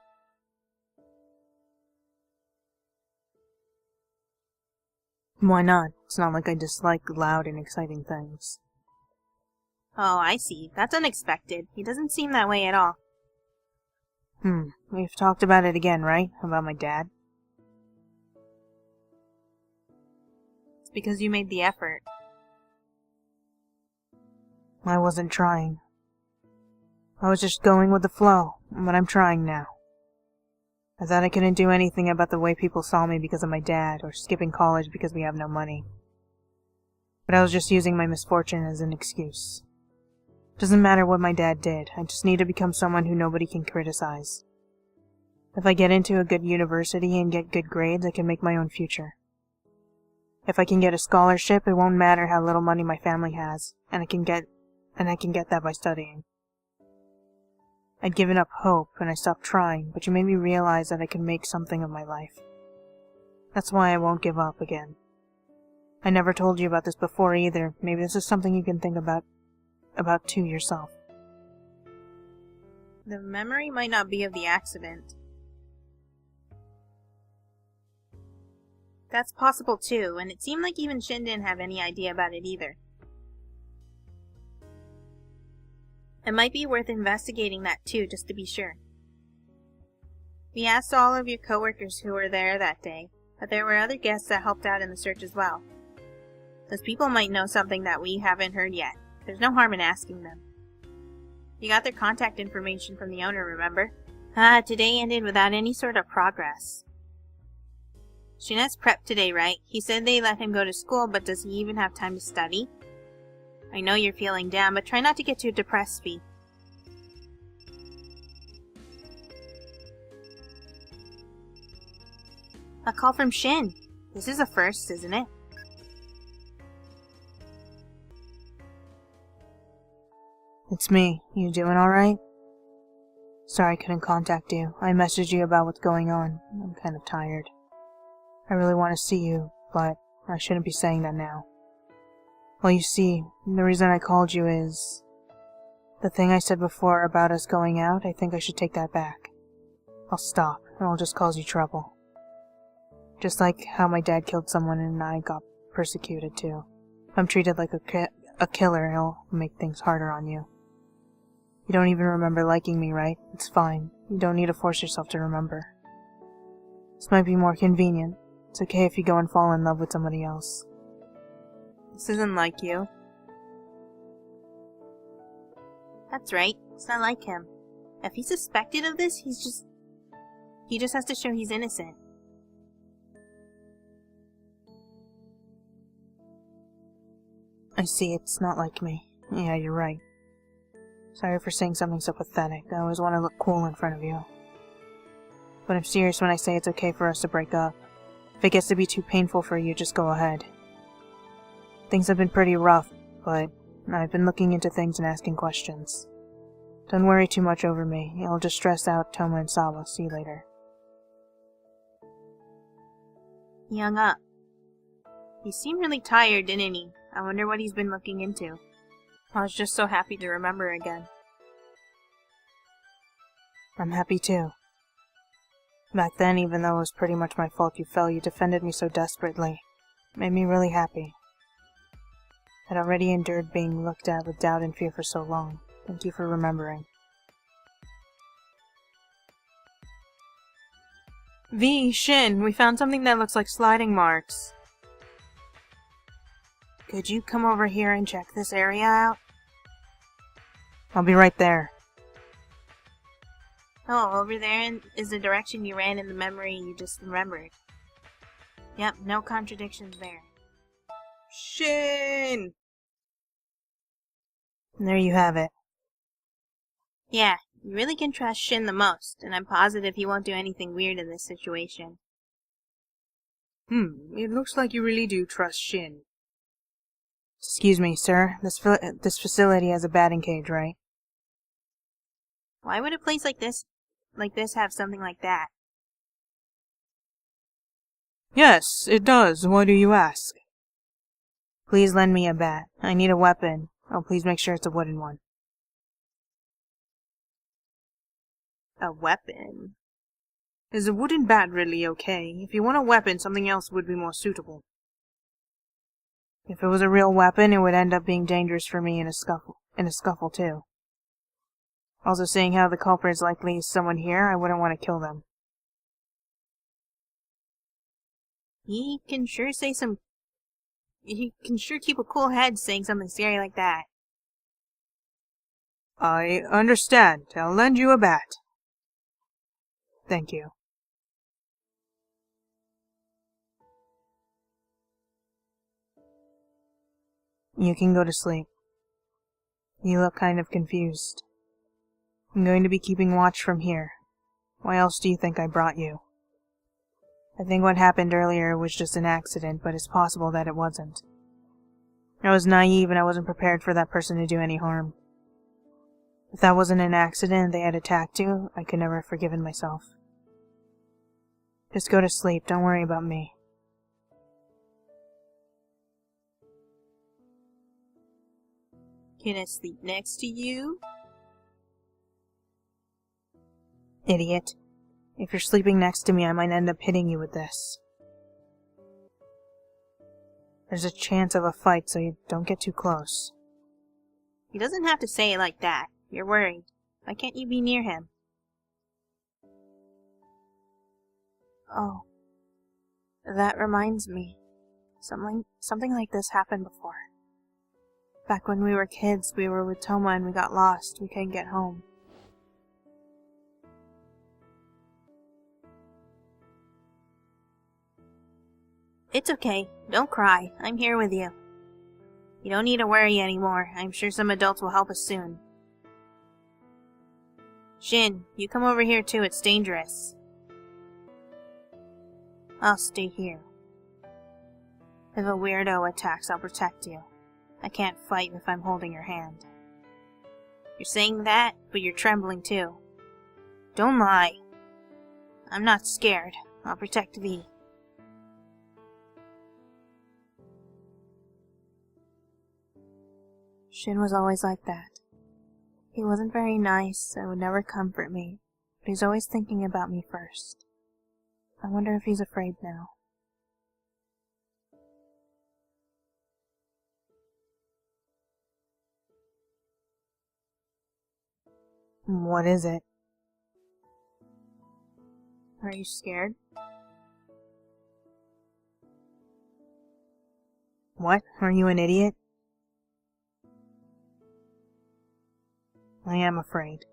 Why not? It's not like I dislike loud and exciting things. Oh, I see. That's unexpected. He doesn't seem that way at all. We've talked about it again, right? About my dad? It's because you made the effort. I wasn't trying. I was just going with the flow, but I'm trying now. I thought I couldn't do anything about the way people saw me because of my dad, or skipping college because we have no money. But I was just using my misfortune as an excuse. Doesn't matter what my dad did, I just need to become someone who nobody can criticize. If I get into a good university and get good grades, I can make my own future. If I can get a scholarship, it won't matter how little money my family has, and I can get that by studying. I'd given up hope, and I stopped trying, but you made me realize that I could make something of my life. That's why I won't give up again. I never told you about this before either. Maybe this is something you can think about too yourself. The memory might not be of the accident. That's possible too, and it seemed like even Shin didn't have any idea about it either. It might be worth investigating that too, just to be sure. We asked all of your coworkers who were there that day, but there were other guests that helped out in the search as well. Those people might know something that we haven't heard yet. There's no harm in asking them. You got their contact information from the owner, remember? Today ended without any sort of progress. Shin has prep today, right? He said they let him go to school, but does he even have time to study? I know you're feeling down, but try not to get too depressed, V. A call from Shin. This is a first, isn't it? It's me. You doing alright? Sorry I couldn't contact you. I messaged you about what's going on. I'm kind of tired. I really want to see you, but I shouldn't be saying that now. Well, you see, the reason I called you is... the thing I said before about us going out, I think I should take that back. I'll stop, and I'll just cause you trouble. Just like how my dad killed someone and I got persecuted too. If I'm treated like a killer, it'll make things harder on you. You don't even remember liking me, right? It's fine. You don't need to force yourself to remember. This might be more convenient. It's okay if you go and fall in love with somebody else. This isn't like you. That's right. It's not like him. If he's suspected of this, he just has to show he's innocent. I see, it's not like me. Yeah, you're right. Sorry for saying something so pathetic. I always want to look cool in front of you. But I'm serious when I say it's okay for us to break up. If it gets to be too painful for you, just go ahead. Things have been pretty rough, but I've been looking into things and asking questions. Don't worry too much over me. It'll just stress out Toma and Sawa. See you later. He hung up. He seemed really tired, didn't he? I wonder what he's been looking into. I was just so happy to remember again. I'm happy too. Back then, even though it was pretty much my fault you fell, you defended me so desperately. It made me really happy. I'd already endured being looked at with doubt and fear for so long. Thank you for remembering. V, Shin, we found something that looks like sliding marks. Could you come over here and check this area out? I'll be right there. Oh, over there is the direction you ran in the memory you just remembered. Yep, no contradictions there. Shin! And there you have it. Yeah, you really can trust Shin the most, and I'm positive he won't do anything weird in this situation. It looks like you really do trust Shin. Excuse me, sir. This facility has a batting cage, right? Why would a place like this have something like that? Yes, it does. Why do you ask? Please lend me a bat. I need a weapon. Oh, please make sure it's a wooden one. A weapon? Is a wooden bat really okay? If you want a weapon, something else would be more suitable. If it was a real weapon, it would end up being dangerous for me in a scuffle too. Also, seeing how the culprit is likely someone here, I wouldn't want to kill them. He can sure keep a cool head saying something scary like that. I understand. I'll lend you a bat. Thank you. You can go to sleep. You look kind of confused. I'm going to be keeping watch from here. Why else do you think I brought you? I think what happened earlier was just an accident, but it's possible that it wasn't. I was naive and I wasn't prepared for that person to do any harm. If that wasn't an accident and they had attacked you, I could never have forgiven myself. Just go to sleep, don't worry about me. Can I sleep next to you? Idiot. If you're sleeping next to me, I might end up hitting you with this. There's a chance of a fight, so you don't get too close. He doesn't have to say it like that. You're worried. Why can't you be near him? Oh. That reminds me. Something like this happened before. Back when we were kids, we were with Toma and we got lost. We couldn't get home. It's okay. Don't cry. I'm here with you. You don't need to worry anymore. I'm sure some adults will help us soon. Shin, you come over here too. It's dangerous. I'll stay here. If a weirdo attacks, I'll protect you. I can't fight if I'm holding your hand. You're saying that, but you're trembling too. Don't lie. I'm not scared. I'll protect thee. Shin was always like that. He wasn't very nice and would never comfort me, but he's always thinking about me first. I wonder if he's afraid now. What is it? Are you scared? What? Are you an idiot? I am afraid.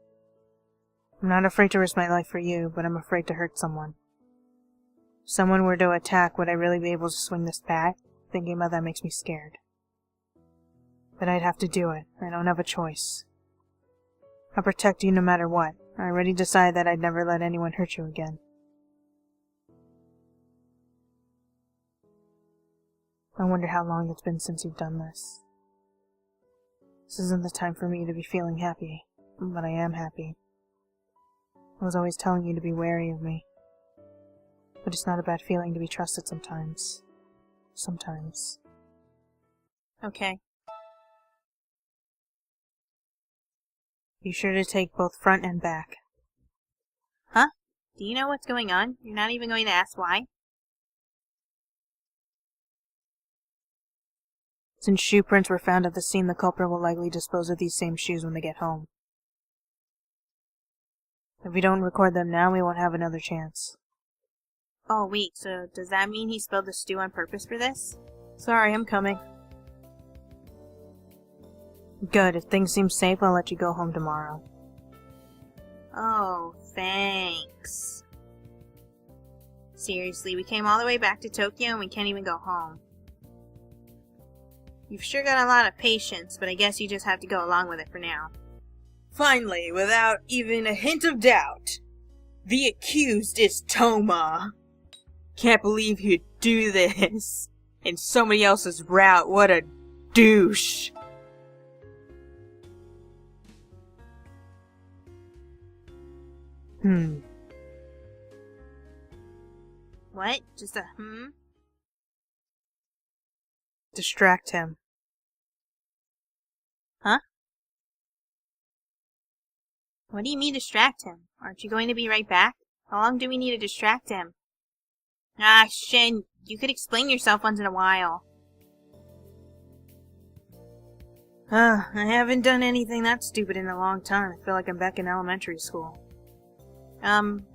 I'm not afraid to risk my life for you, but I'm afraid to hurt someone. If someone were to attack, would I really be able to swing this bat? Thinking about that makes me scared. But I'd have to do it. I don't have a choice. I'll protect you no matter what. I already decided that I'd never let anyone hurt you again. I wonder how long it's been since you've done this. This isn't the time for me to be feeling happy, but I am happy. I was always telling you to be wary of me. But it's not a bad feeling to be trusted sometimes. Sometimes. Okay. Be sure to take both front and back. Huh? Do you know what's going on? You're not even going to ask why? Since shoe prints were found at the scene, the culprit will likely dispose of these same shoes when they get home. If we don't record them now, we won't have another chance. Oh, wait, so does that mean he spilled the stew on purpose for this? Sorry, I'm coming. Good, if things seem safe, I'll let you go home tomorrow. Oh, thanks. Seriously, we came all the way back to Tokyo and we can't even go home. You've sure got a lot of patience, but I guess you just have to go along with it for now. Finally, without even a hint of doubt, the accused is Toma. Can't believe he'd do this. In somebody else's route, what a douche. What? Just a Distract him. Huh? What do you mean distract him? Aren't you going to be right back? How long do we need to distract him? Ah, Shin, you could explain yourself once in a while. I haven't done anything that stupid in a long time. I feel like I'm back in elementary school.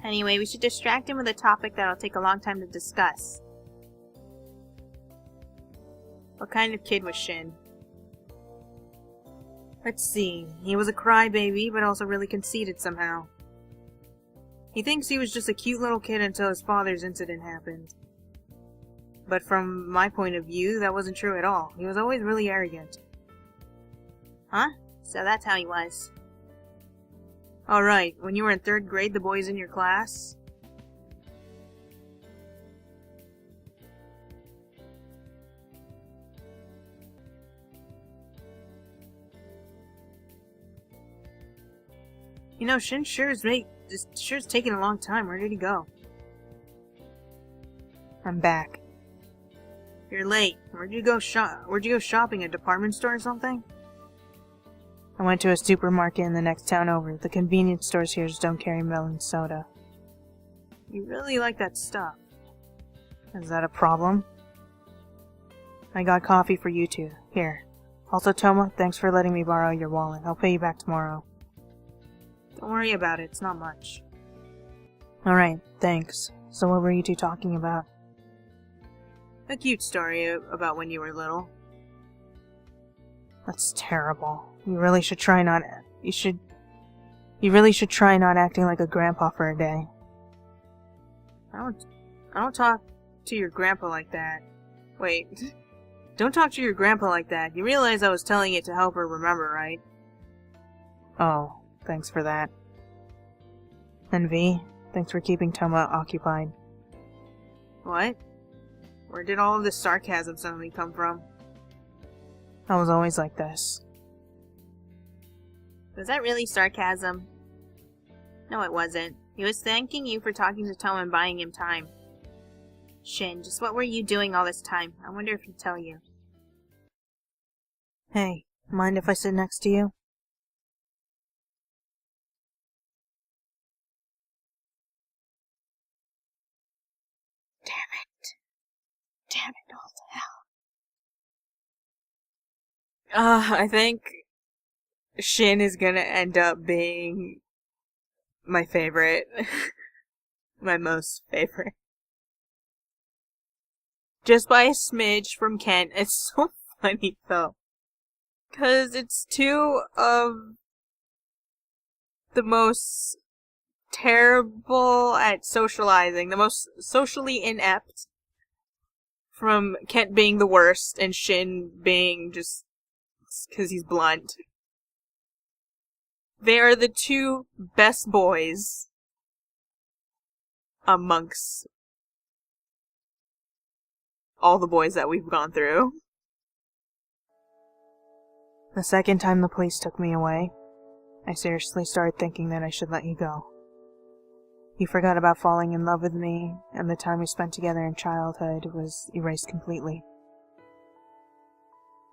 Anyway, we should distract him with a topic that'll take a long time to discuss. What kind of kid was Shin? Let's see. He was a crybaby, but also really conceited somehow. He thinks he was just a cute little kid until his father's incident happened. But from my point of view, that wasn't true at all. He was always really arrogant. Huh? So that's how he was. Alright, when you were in 3rd grade, the boys in your class... You know, Shin sure's taking a long time. Where did he go? I'm back. You're late. Where'd you go shopping? A department store or something? I went to a supermarket in the next town over. The convenience stores here just don't carry melon soda. You really like that stuff. Is that a problem? I got coffee for you two. Here. Also, Toma, thanks for letting me borrow your wallet. I'll pay you back tomorrow. Don't worry about it. It's not much. Alright, thanks. So what were you two talking about? A cute story about when you were little. That's terrible. You really should try not acting like a grandpa for a day. I don't talk to your grandpa like that. Wait. Don't talk to your grandpa like that. You realize I was telling it to help her remember, right? Oh, thanks for that. And V, thanks for keeping Toma occupied. What? Where did all of this sarcasm suddenly come from? I was always like this. Was that really sarcasm? No, it wasn't. He was thanking you for talking to Toma and buying him time. Shin, just what were you doing all this time? I wonder if he'd tell you. Hey, mind if I sit next to you? Damn it all to hell. I think Shin is gonna end up being my favorite. My most favorite. Just by a smidge from Kent. It's so funny though. Cause it's two of the most terrible at socializing, the most socially inept. From Kent being the worst and Shin being just because he's blunt. They are the two best boys amongst all the boys that we've gone through. The second time the police took me away, I seriously started thinking that I should let you go. You forgot about falling in love with me, and the time we spent together in childhood was erased completely.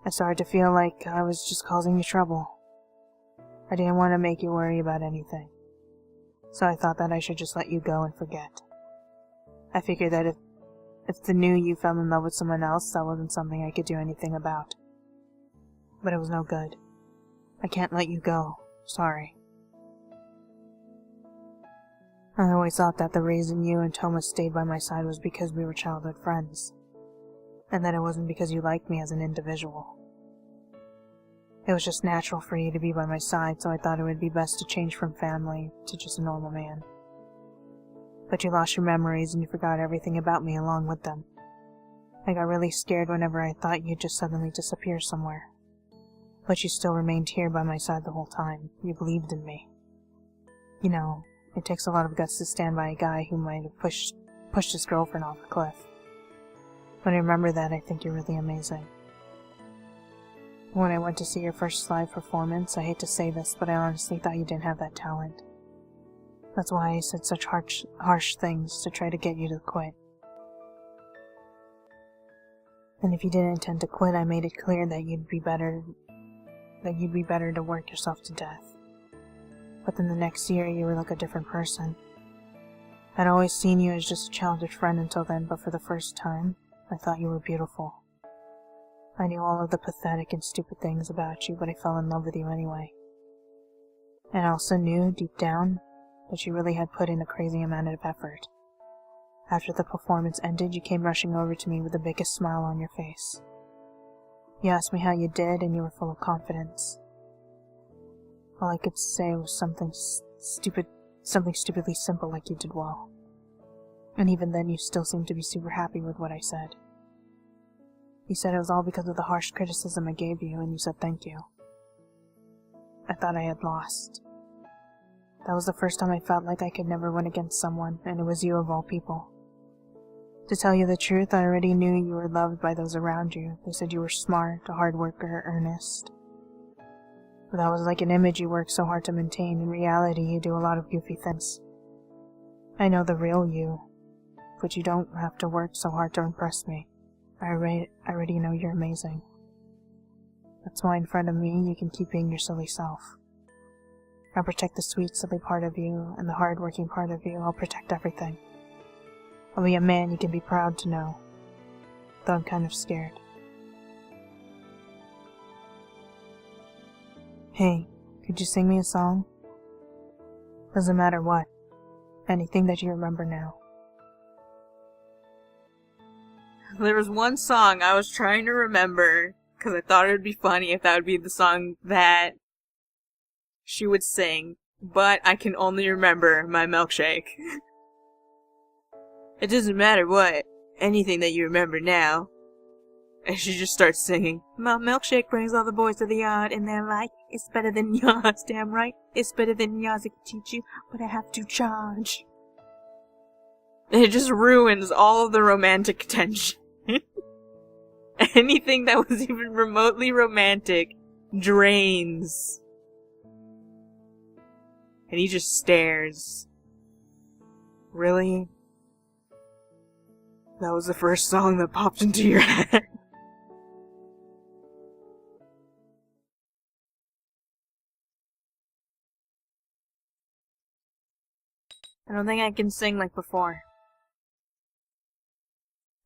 I started to feel like I was just causing you trouble. I didn't want to make you worry about anything, so I thought that I should just let you go and forget. I figured that if the new you fell in love with someone else, that wasn't something I could do anything about. But it was no good. I can't let you go. Sorry. I always thought that the reason you and Toma stayed by my side was because we were childhood friends, and that it wasn't because you liked me as an individual. It was just natural for you to be by my side, so I thought it would be best to change from family to just a normal man. But you lost your memories and you forgot everything about me along with them. I got really scared whenever I thought you'd just suddenly disappear somewhere. But you still remained here by my side the whole time. You believed in me. You know, it takes a lot of guts to stand by a guy who might have pushed his girlfriend off a cliff. When I remember that, I think you're really amazing. When I went to see your first live performance, I hate to say this, but I honestly thought you didn't have that talent. That's why I said such harsh things to try to get you to quit. And if you didn't intend to quit, I made it clear that you'd be better to work yourself to death. But then the next year, you were like a different person. I'd always seen you as just a childish friend until then, but for the first time, I thought you were beautiful. I knew all of the pathetic and stupid things about you, but I fell in love with you anyway. And I also knew, deep down, that you really had put in a crazy amount of effort. After the performance ended, you came rushing over to me with the biggest smile on your face. You asked me how you did, and you were full of confidence. All I could say was something stupidly simple like you did well. And even then, you still seemed to be super happy with what I said. You said it was all because of the harsh criticism I gave you, and you said thank you. I thought I had lost. That was the first time I felt like I could never win against someone, and it was you of all people. To tell you the truth, I already knew you were loved by those around you. They said you were smart, a hard worker, earnest. That was like an image you worked so hard to maintain. In reality, you do a lot of goofy things. I know the real you, but you don't have to work so hard to impress me. I already know you're amazing. That's why in front of me, you can keep being your silly self. I'll protect the sweet, silly part of you, and the hard-working part of you. I'll protect everything. I'll be a man you can be proud to know, though I'm kind of scared. Hey, could you sing me a song? Doesn't matter what. Anything that you remember now. There was one song I was trying to remember, because I thought it would be funny if that would be the song that she would sing, but I can only remember My Milkshake. It doesn't matter what. Anything that you remember now. And she just starts singing, my milkshake brings all the boys to the yard, and they're like, it's better than yours, damn right. It's better than yours, I can teach you, but I have to charge. And it just ruins all of the romantic tension. Anything that was even remotely romantic drains. And he just stares. Really? That was the first song that popped into your head? I don't think I can sing like before.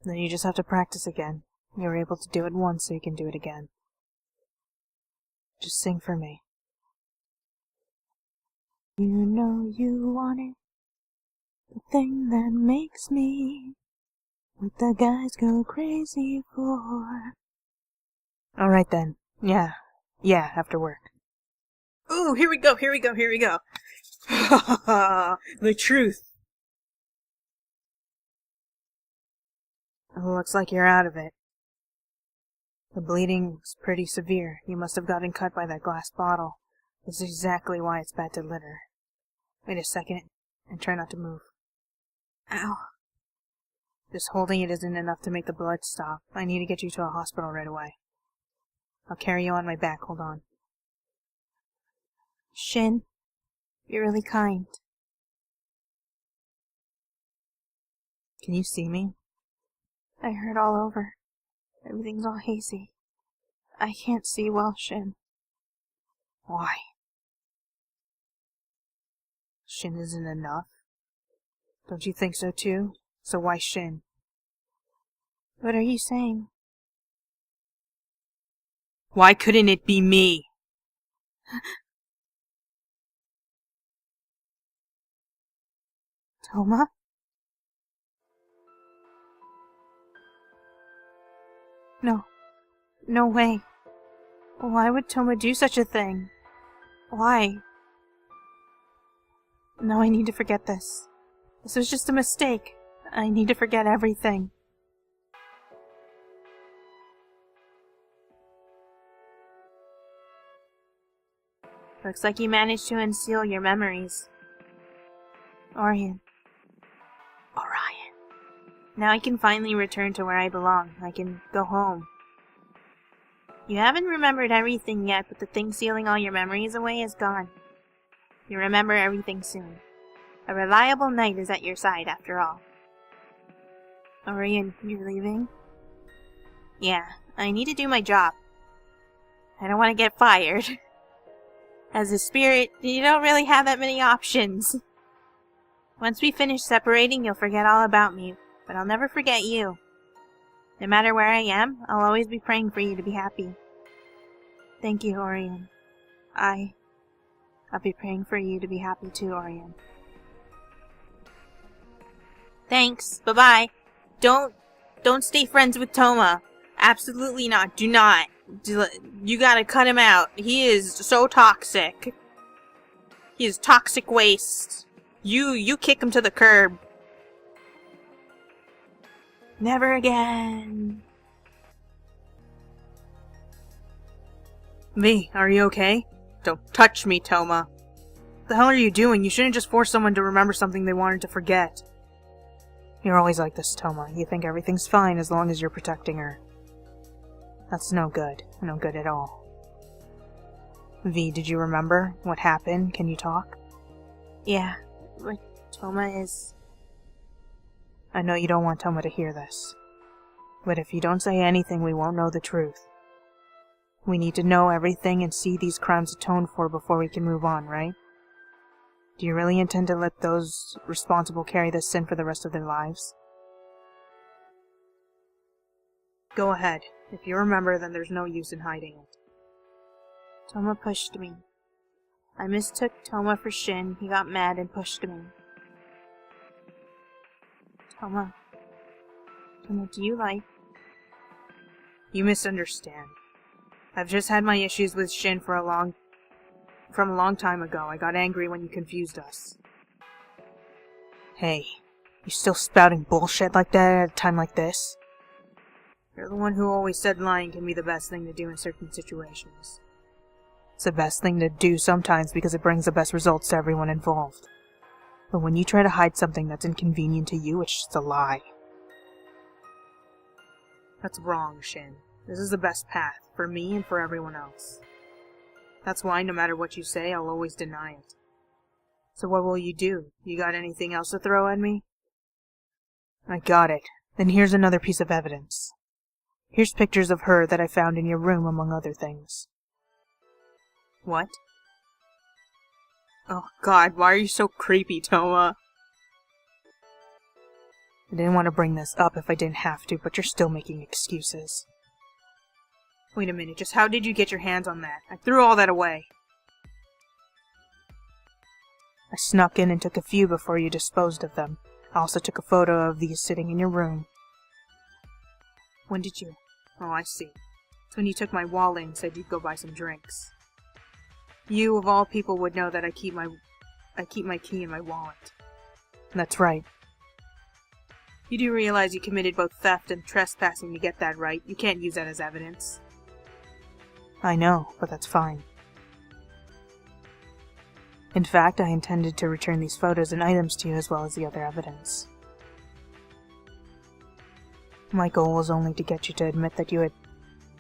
Then you just have to practice again. You were able to do it once, so you can do it again. Just sing for me. You know you want it, the thing that makes me what the guys go crazy for. Alright then. Yeah, after work. Ooh, here we go. The truth. It looks like you're out of it. The bleeding's pretty severe. You must have gotten cut by that glass bottle. This is exactly why it's bad to litter. Wait a second, and try not to move. Ow. Just holding it isn't enough to make the blood stop. I need to get you to a hospital right away. I'll carry you on my back. Hold on. Shin, you're really kind. Can you see me? I hurt all over. Everything's all hazy. I can't see well, Shin. Why? Shin isn't enough? Don't you think so too? So why Shin? What are you saying? Why couldn't it be me? Toma? No way. Why would Toma do such a thing? Why? No, I need to forget this. This was just a mistake. I need to forget everything. Looks like you managed to unseal your memories. Orion. Now I can finally return to where I belong. I can go home. You haven't remembered everything yet, but the thing sealing all your memories away is gone. You'll remember everything soon. A reliable knight is at your side, after all. Orion, you're leaving? Yeah, I need to do my job. I don't want to get fired. As a spirit, you don't really have that many options. Once we finish separating, you'll forget all about me, but I'll never forget you. No matter where I am, I'll always be praying for you to be happy. Thank you, Orion. I'll be praying for you to be happy too, Orion. Thanks. Bye-bye. Don't stay friends with Toma. Absolutely not. Do not. You gotta cut him out. He is so toxic. He is toxic waste. You kick him to the curb. Never again. V, are you okay? Don't touch me, Toma. What the hell are you doing? You shouldn't just force someone to remember something they wanted to forget. You're always like this, Toma. You think everything's fine as long as you're protecting her. That's no good. No good at all. V, did you remember what happened? Can you talk? Yeah, but Toma is... I know you don't want Toma to hear this, but if you don't say anything, we won't know the truth. We need to know everything and see these crimes atoned for before we can move on, right? Do you really intend to let those responsible carry this sin for the rest of their lives? Go ahead. If you remember, then there's no use in hiding it. Toma pushed me. I mistook Toma for Shin. He got mad and pushed me. Toma, do you like... You misunderstand. I've just had my issues with Shin from a long time ago. I got angry when you confused us. Hey, you still spouting bullshit like that at a time like this? You're the one who always said lying can be the best thing to do in certain situations. It's the best thing to do sometimes because it brings the best results to everyone involved. But when you try to hide something that's inconvenient to you, it's just a lie. That's wrong, Shin. This is the best path, for me and for everyone else. That's why, no matter what you say, I'll always deny it. So what will you do? You got anything else to throw at me? I got it. Then here's another piece of evidence. Here's pictures of her that I found in your room, among other things. What? Oh god, why are you so creepy, Toma? I didn't want to bring this up if I didn't have to, but you're still making excuses. Wait a minute, just how did you get your hands on that? I threw all that away. I snuck in and took a few before you disposed of them. I also took a photo of these sitting in your room. When did you? Oh, I see. It's when you took my wallet and said you'd go buy some drinks. You, of all people, would know that I keep my key in my wallet. That's right. You do realize you committed both theft and trespassing to get that, right? You can't use that as evidence. I know, but that's fine. In fact, I intended to return these photos and items to you as well as the other evidence. My goal was only to get you to admit that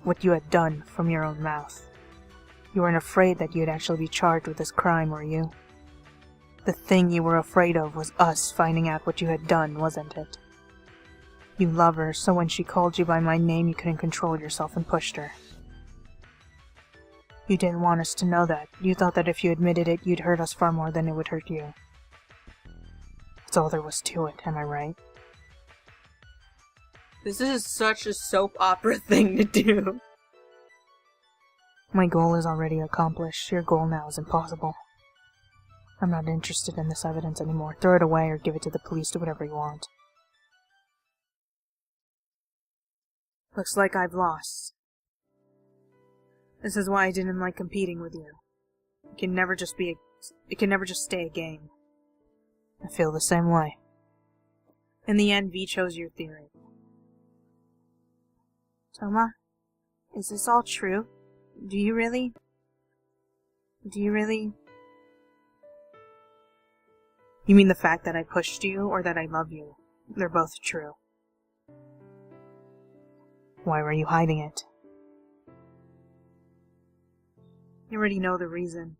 what you had done from your own mouth. You weren't afraid that you'd actually be charged with this crime, were you? The thing you were afraid of was us finding out what you had done, wasn't it? You love her, so when she called you by my name, you couldn't control yourself and pushed her. You didn't want us to know that. You thought that if you admitted it, you'd hurt us far more than it would hurt you. That's all there was to it, am I right? This is such a soap opera thing to do. My goal is already accomplished. Your goal now is impossible. I'm not interested in this evidence anymore. Throw it away or give it to the police. Do whatever you want. Looks like I've lost. This is why I didn't like competing with you. It can never just stay a game. I feel the same way. In the end, V chose your theory. Toma, is this all true? Do you really? You mean the fact that I pushed you, or that I love you? They're both true. Why were you hiding it? You already know the reason.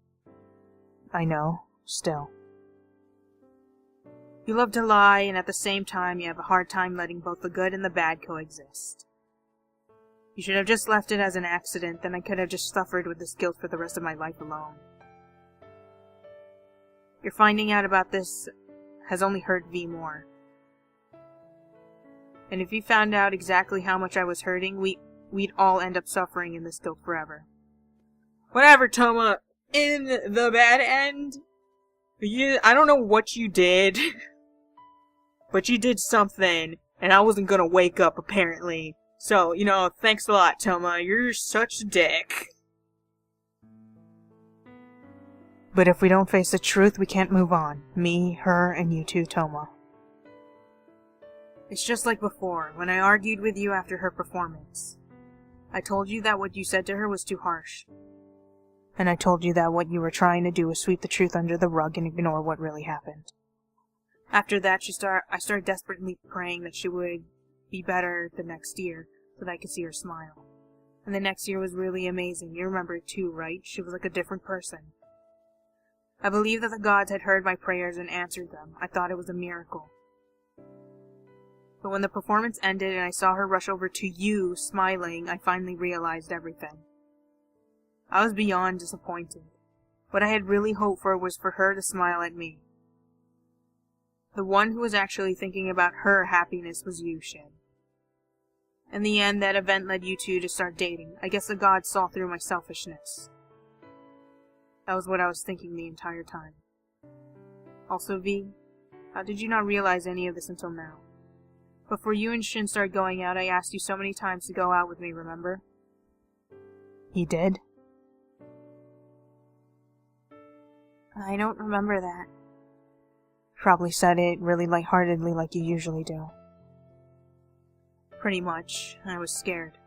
I know, still. You love to lie, and at the same time you have a hard time letting both the good and the bad coexist. You should have just left it as an accident, then I could have just suffered with this guilt for the rest of my life alone. Your finding out about this has only hurt V more. And if you found out exactly how much I was hurting, we'd all end up suffering in this guilt forever. Whatever, Toma. In the bad end, I don't know what you did, but you did something, and I wasn't gonna wake up, apparently. So, thanks a lot, Toma. You're such a dick. But if we don't face the truth, we can't move on. Me, her, and you too, Toma. It's just like before, when I argued with you after her performance. I told you that what you said to her was too harsh. And I told you that what you were trying to do was sweep the truth under the rug and ignore what really happened. After that, I started desperately praying that she would be better the next year, so that I could see her smile. And the next year was really amazing. You remember it too, right? She was like a different person. I believed that the gods had heard my prayers and answered them. I thought it was a miracle. But when the performance ended and I saw her rush over to you, smiling, I finally realized everything. I was beyond disappointed. What I had really hoped for was for her to smile at me. The one who was actually thinking about her happiness was you, Shin. In the end, that event led you two to start dating. I guess the gods saw through my selfishness. That was what I was thinking the entire time. Also, V, how did you not realize any of this until now? Before you and Shin started going out, I asked you so many times to go out with me, remember? He did? I don't remember that. Probably said it really lightheartedly like you usually do. Pretty much. I was scared.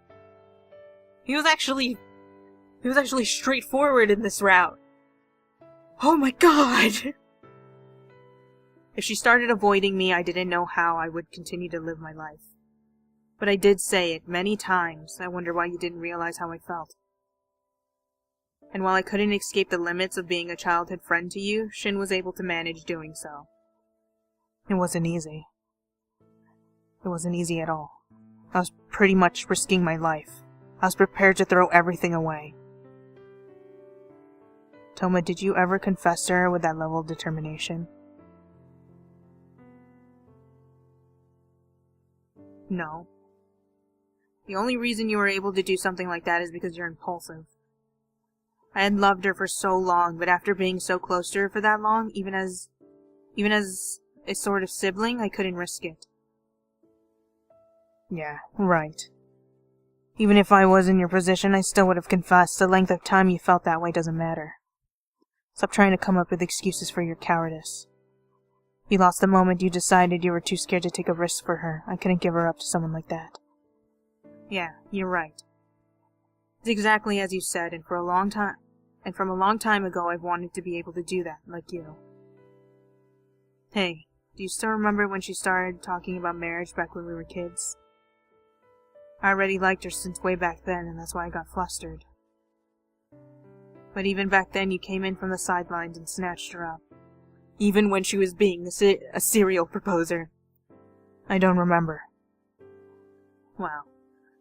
He was actually straightforward in this route. Oh my god! If she started avoiding me, I didn't know how I would continue to live my life. But I did say it many times. I wonder why you didn't realize how I felt. And while I couldn't escape the limits of being a childhood friend to you, Shin was able to manage doing so. It wasn't easy. It wasn't easy at all. I was pretty much risking my life. I was prepared to throw everything away. Toma, did you ever confess to her with that level of determination? No. The only reason you were able to do something like that is because you're impulsive. I had loved her for so long, but after being so close to her for that long, even as a sort of sibling, I couldn't risk it. Yeah, right. Even if I was in your position, I still would have confessed. The length of time you felt that way doesn't matter. Stop trying to come up with excuses for your cowardice. You lost the moment you decided you were too scared to take a risk for her. I couldn't give her up to someone like that. Yeah, you're right. It's exactly as you said, and from a long time ago I've wanted to be able to do that, like you. Hey, do you still remember when she started talking about marriage back when we were kids? I already liked her since way back then, and that's why I got flustered. But even back then you came in from the sidelines and snatched her up. Even when she was being a serial proposer. I don't remember. Wow.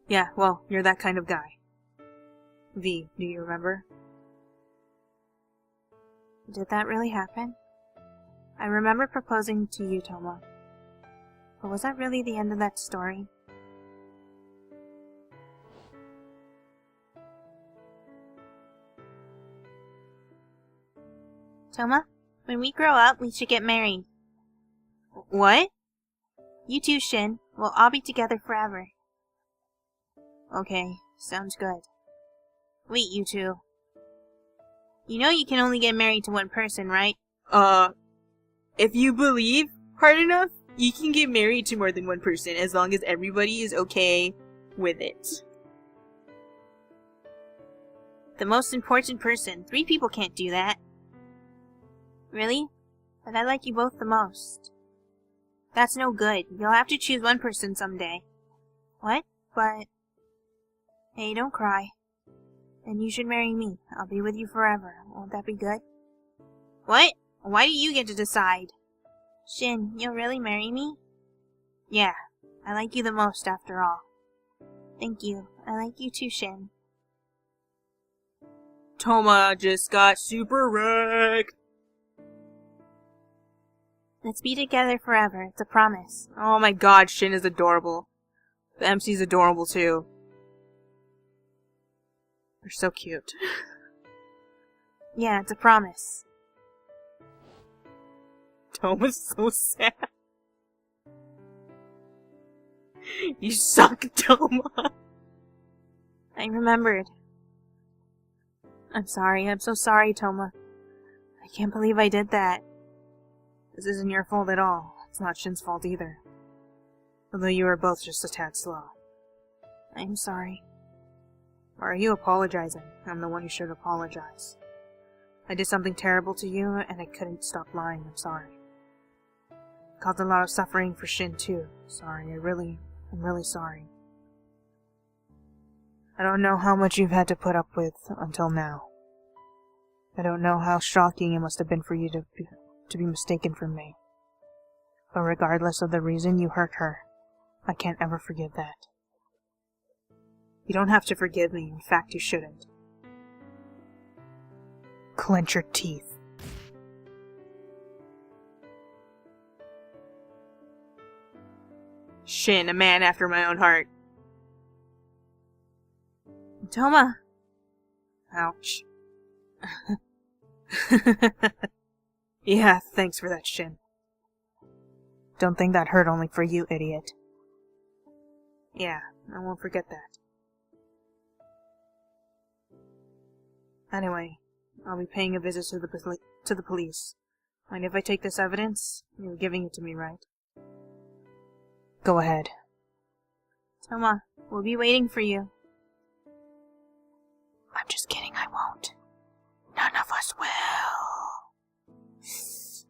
Yeah, well, you're that kind of guy. V, do you remember? Did that really happen? I remember proposing to you, Toma. But was that really the end of that story? Toma, when we grow up, we should get married. What? You too, Shin. We'll all be together forever. Okay, sounds good. Wait, you two. You know you can only get married to one person, right? If you believe hard enough, you can get married to more than one person as long as everybody is okay with it. The most important person. 3 people can't do that. Really? But I like you both the most. That's no good. You'll have to choose one person someday. What? But... Hey, don't cry. Then you should marry me. I'll be with you forever. Won't that be good? What? Why do you get to decide? Shin, you'll really marry me? Yeah, I like you the most after all. Thank you. I like you too, Shin. Toma just got super wrecked. Let's be together forever. It's a promise. Oh my god, Shin is adorable. The MC's adorable too. They're so cute. Yeah, it's a promise. Toma's so sad. You suck, Toma. I remembered. I'm sorry. I'm so sorry, Toma. I can't believe I did that. This isn't your fault at all. It's not Shin's fault either. Although you were both just a tad slow. I'm sorry. Why are you apologizing? I'm the one who should apologize. I did something terrible to you, and I couldn't stop lying. I'm sorry. Caused a lot of suffering for Shin too. Sorry, I'm really sorry. I don't know how much you've had to put up with until now. I don't know how shocking it must have been for you to be mistaken for me. But regardless of the reason you hurt her, I can't ever forgive that. You don't have to forgive me. In fact, you shouldn't. Clench your teeth. Shin, a man after my own heart. Toma! Ouch. Yeah, thanks for that, Shin. Don't think that hurt only for you, idiot. Yeah, I won't forget that. Anyway, I'll be paying a visit to the police. Mind if I take this evidence? You're giving it to me, right? Go ahead. Toma, we'll be waiting for you. I'm just kidding, I won't. None of us will.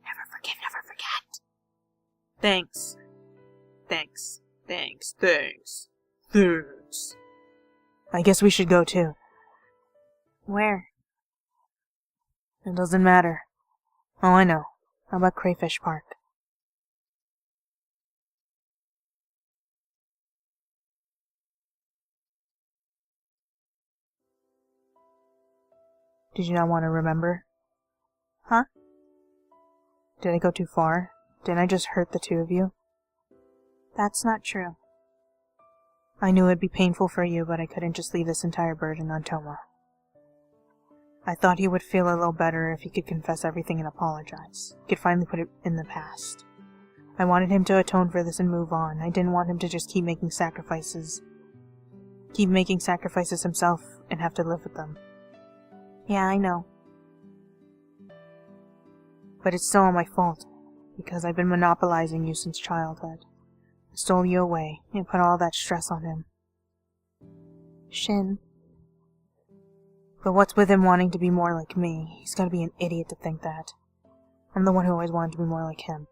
Never forgive, never forget. Thanks. Thanks. Thanks. Thanks. Thanks. I guess we should go too. Where? It doesn't matter. Oh, I know. How about Crayfish Park? Did you not want to remember? Huh? Did I go too far? Didn't I just hurt the two of you? That's not true. I knew it'd be painful for you, but I couldn't just leave this entire burden on Toma. I thought he would feel a little better if he could confess everything and apologize. He could finally put it in the past. I wanted him to atone for this and move on. I didn't want him to just keep making sacrifices. Keep making sacrifices himself and have to live with them. Yeah, I know. But it's still all my fault, because I've been monopolizing you since childhood. I stole you away and put all that stress on him. Shin. But what's with him wanting to be more like me? He's gotta be an idiot to think that. I'm the one who always wanted to be more like him.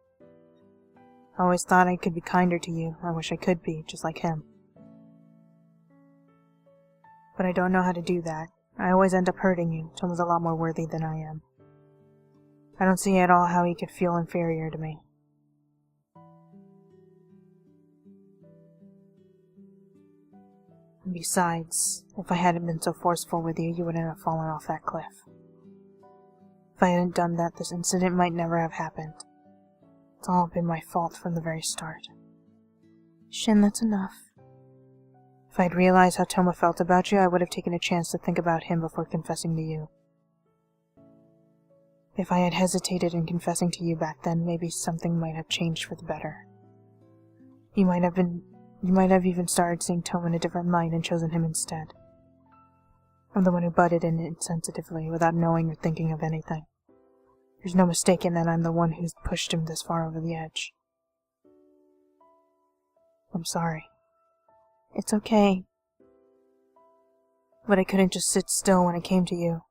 I always thought I could be kinder to you. I wish I could be, just like him. But I don't know how to do that. I always end up hurting you. Toma's a lot more worthy than I am. I don't see at all how he could feel inferior to me. And besides, if I hadn't been so forceful with you, you wouldn't have fallen off that cliff. If I hadn't done that, this incident might never have happened. It's all been my fault from the very start. Shin, that's enough. If I'd realized how Toma felt about you, I would have taken a chance to think about him before confessing to you. If I had hesitated in confessing to you back then, maybe something might have changed for the better. You might have even started seeing Toma in a different light and chosen him instead. I'm the one who butted in insensitively without knowing or thinking of anything. There's no mistaking that I'm the one who's pushed him this far over the edge. I'm sorry. It's okay. But I couldn't just sit still when it came to you.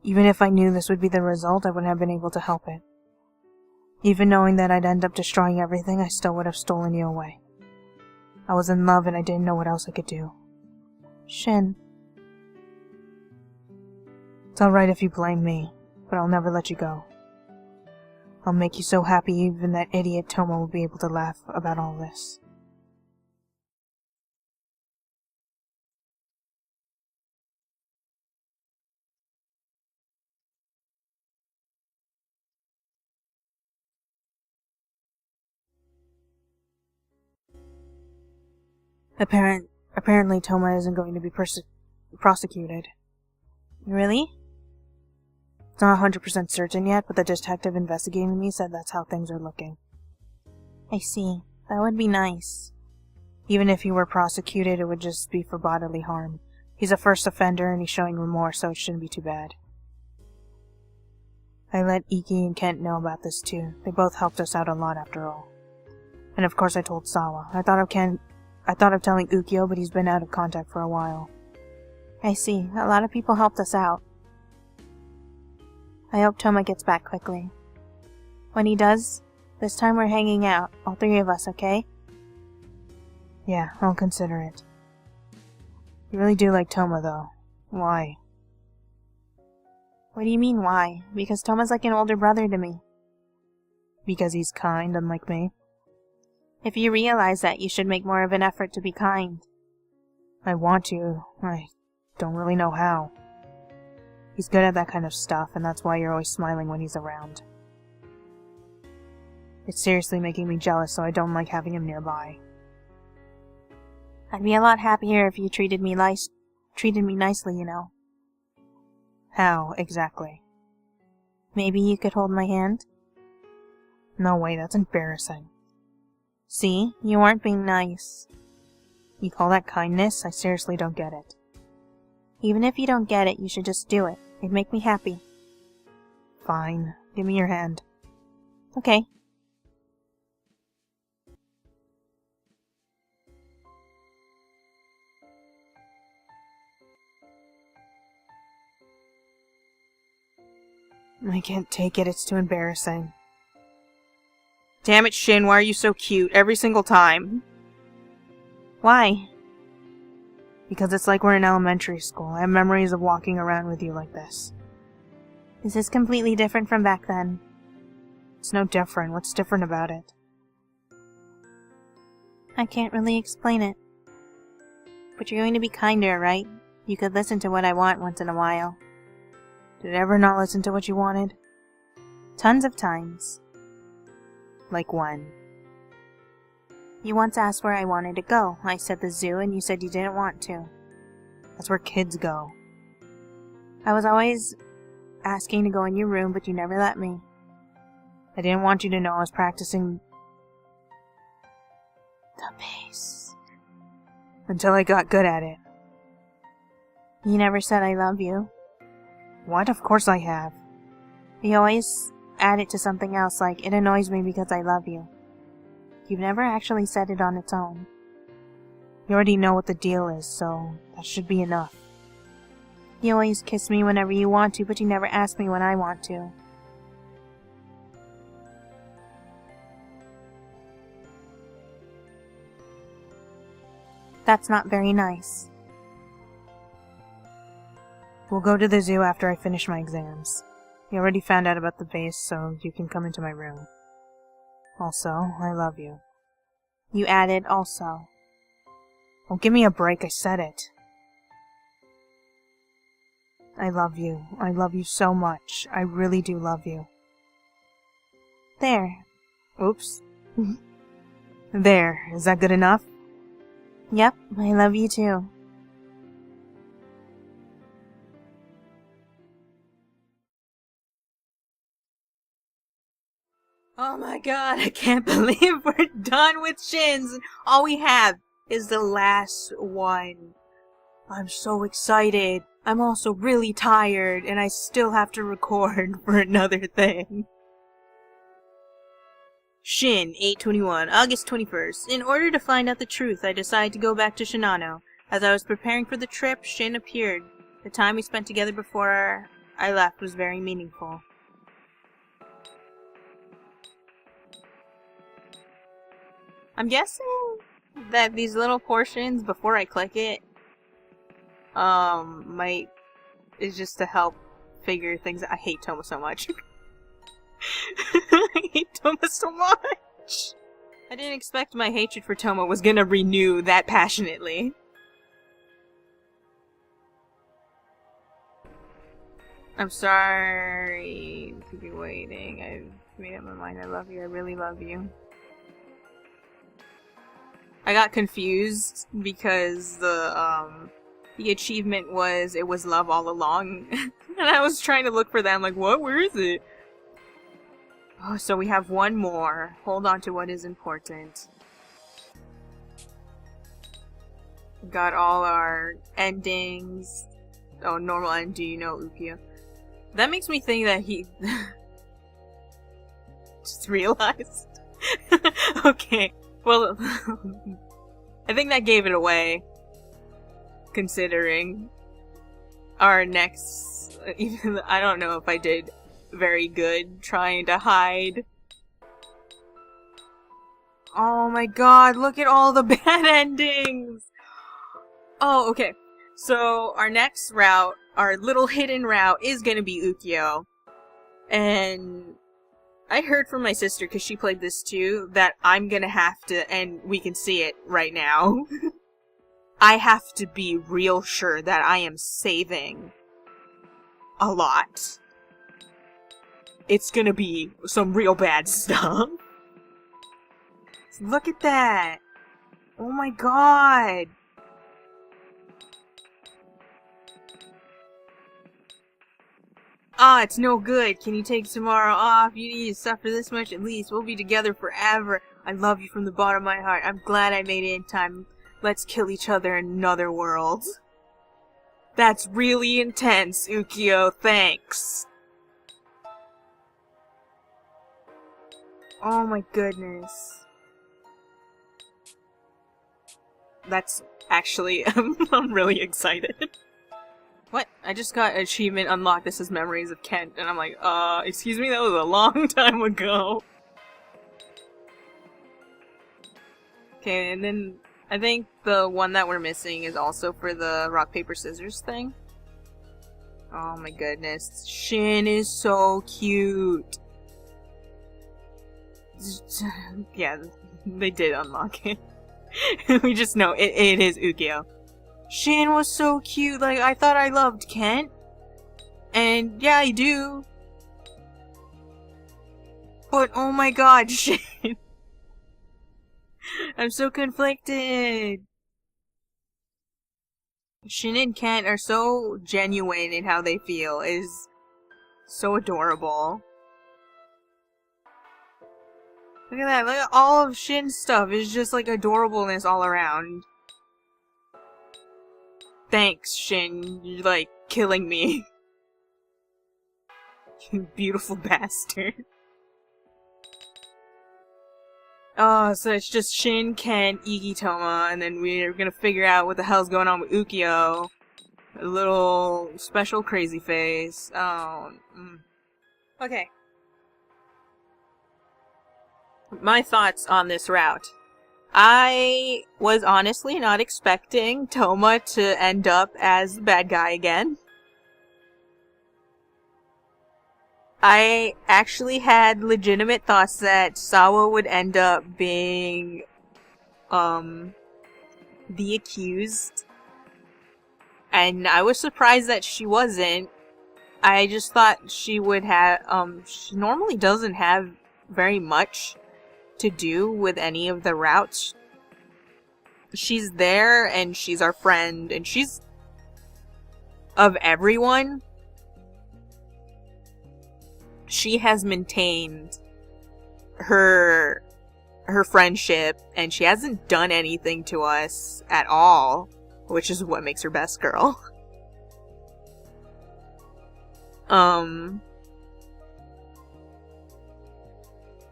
Even if I knew this would be the result, I wouldn't have been able to help it. Even knowing that I'd end up destroying everything, I still would have stolen you away. I was in love and I didn't know what else I could do. Shin. It's alright if you blame me, but I'll never let you go. I'll make you so happy even that idiot Toma will be able to laugh about all this. Apparently Toma isn't going to be prosecuted. Really? It's not 100% certain yet, but the detective investigating me said that's how things are looking. I see. That would be nice. Even if he were prosecuted, it would just be for bodily harm. He's a first offender and he's showing remorse, so it shouldn't be too bad. I let Ikki and Kent know about this too. They both helped us out a lot after all. And of course I told Sawa. I thought of telling Ukyo, but he's been out of contact for a while. I see. A lot of people helped us out. I hope Toma gets back quickly. When he does, this time we're hanging out, all three of us, okay? Yeah, I'll consider it. You really do like Toma, though. Why? What do you mean, why? Because Toma's like an older brother to me. Because he's kind, unlike me? If you realize that, you should make more of an effort to be kind. I want to. I don't really know how. He's good at that kind of stuff, and that's why you're always smiling when he's around. It's seriously making me jealous, so I don't like having him nearby. I'd be a lot happier if you treated me nicely, you know. How, exactly? Maybe you could hold my hand? No way, that's embarrassing. See? You aren't being nice. You call that kindness? I seriously don't get it. Even if you don't get it, you should just do it. It'd make me happy. Fine. Give me your hand. Okay. I can't take it, it's too embarrassing. Damn it, Shin, why are you so cute every single time? Why? Because it's like we're in elementary school. I have memories of walking around with you like this. Is this completely different from back then? It's no different. What's different about it? I can't really explain it. But you're going to be kinder, right? You could listen to what I want once in a while. Did I ever not listen to what you wanted? Tons of times. Like when? You once asked where I wanted to go. I said the zoo, and you said you didn't want to. That's where kids go. I was always asking to go in your room, but you never let me. I didn't want you to know I was practicing the bass. Until I got good at it. You never said I love you. What? Of course I have. You always add it to something else, like, it annoys me because I love you. You've never actually said it on its own. You already know what the deal is, so that should be enough. You always kiss me whenever you want to, but you never ask me when I want to. That's not very nice. We'll go to the zoo after I finish my exams. You already found out about the vase, so you can come into my room. Also, I love you. You added also. Oh, give me a break, I said it. I love you. I love you so much. I really do love you. There. Oops. There. Is that good enough? Yep, I love you too. Oh my god, I can't believe we're done with Shins. All we have is the last one. I'm so excited. I'm also really tired, and I still have to record for another thing. Shin, 8/21, August 21st. In order to find out the truth, I decided to go back to Shinano. As I was preparing for the trip, Shin appeared. The time we spent together before I left was very meaningful. I'm guessing that these little portions, before I click it, is just to help figure things out. I hate Toma so much. I hate Toma so much. I didn't expect my hatred for Toma was gonna renew that passionately. I'm sorry to keep you waiting. I've made up my mind. I love you. I really love you. I got confused because the achievement was it was love all along. And I was trying to look for that. I'm like, what? Where is it? Oh, so we have one more. Hold on to what is important. We got all our endings. Oh, normal end. Do you know Ukyo? That makes me think that he just realized. Okay. Well, I think that gave it away, considering our next, even I don't know if I did very good trying to hide. Oh my god, look at all the bad endings! Oh, okay. So our next route, our little hidden route, is gonna be Ukyo. And I heard from my sister, because she played this too, that I'm gonna have to, and we can see it right now, I have to be real sure that I am saving a lot. It's gonna be some real bad stuff. Look at that! Oh my god! Ah, it's no good. Can you take tomorrow off? You need to suffer this much at least. We'll be together forever. I love you from the bottom of my heart. I'm glad I made it in time. Let's kill each other in another world. That's really intense, Ukyo. Thanks. Oh my goodness. That's actually, I'm really excited. What? I just got an achievement unlocked. This is Memories of Kent. And I'm like, excuse me? That was a long time ago. Okay, and then I think the one that we're missing is also for the rock, paper, scissors thing. Oh my goodness. Shin is so cute. Yeah, they did unlock it. We just know it is Ukyo. Shin was so cute. Like, I thought I loved Kent. And yeah, I do. But oh my god, Shin. I'm so conflicted. Shin and Kent are so genuine in how they feel. It is so adorable. Look at that. Look at all of Shin's stuff. It's just like adorableness all around. Thanks, Shin. You're like killing me. You beautiful bastard. Oh, so it's just Shin, Kent, Ikki, Toma, and then we're gonna figure out what the hell's going on with Ukyo. A little special crazy face. Oh. Okay. My thoughts on this route. I was honestly not expecting Toma to end up as the bad guy again. I actually had legitimate thoughts that Sawa would end up being, the accused. And I was surprised that she wasn't. I just thought she would have, she normally doesn't have very much to do with any of the routes. She's there, and she's our friend, and she's of everyone. She has maintained her friendship, and she hasn't done anything to us at all, which is what makes her best girl.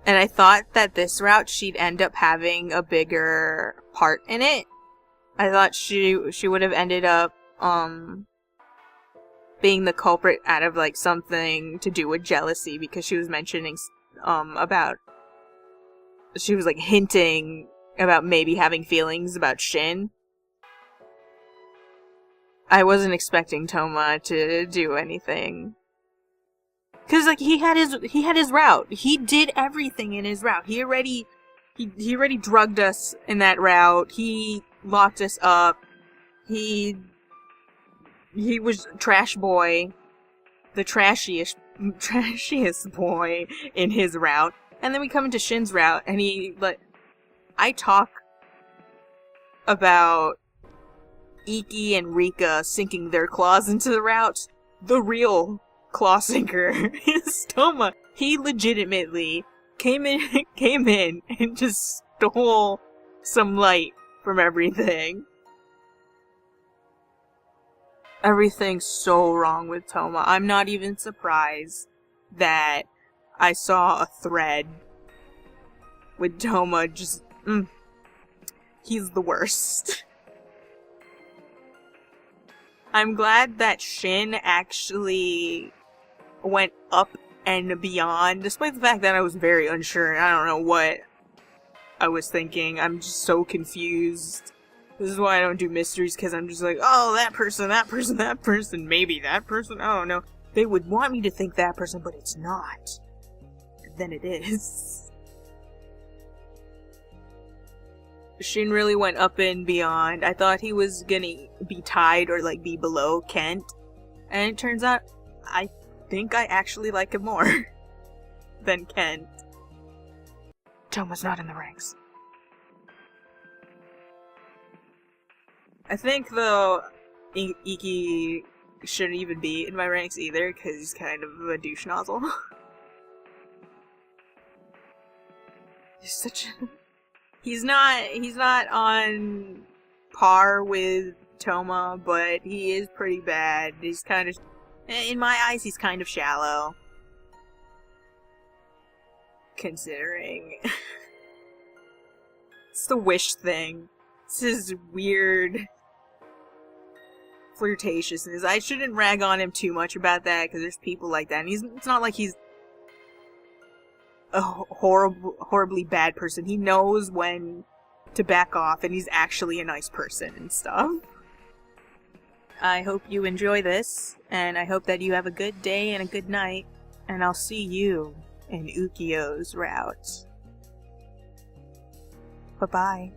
And I thought that this route she'd end up having a bigger part in it. I thought she would have ended up being the culprit out of like something to do with jealousy, because she was mentioning she was like hinting about maybe having feelings about Shin. I wasn't expecting Toma to do anything. Cause like he had his route. He did everything in his route. He already drugged us in that route. He locked us up. He was trash boy, the trashiest boy in his route. And then we come into Shin's route, and I talk about Ikki and Rika sinking their claws into the route. The real claw sinker is Toma. He legitimately came in and just stole some light from everything. Everything's so wrong with Toma. I'm not even surprised that I saw a thread with Toma just, he's the worst. I'm glad that Shin actually went up and beyond, despite the fact that I was very unsure. I don't know what I was thinking. I'm just so confused This is why I don't do mysteries, because I'm just like, oh, that person, that person, that person, maybe that person, I don't know. They would want me to think that person, but it's not. And then it is. Shin really went up and beyond. I thought he was gonna be tied or like be below Kent. And it turns out, I think I actually like him more than Kent. Toma's not in the ranks. I think, though, Ikki shouldn't even be in my ranks either, because he's kind of a douche nozzle. He's such a... He's not on par with Toma, but he is pretty bad. He's kind of... In my eyes, he's kind of shallow. Considering. It's the wish thing. It's his weird flirtatiousness. I shouldn't rag on him too much about that, because there's people like that, and it's not like he's a horribly bad person. He knows when to back off, and he's actually a nice person and stuff. I hope you enjoy this, and I hope that you have a good day and a good night, and I'll see you in Ukyo's route. Bye-bye.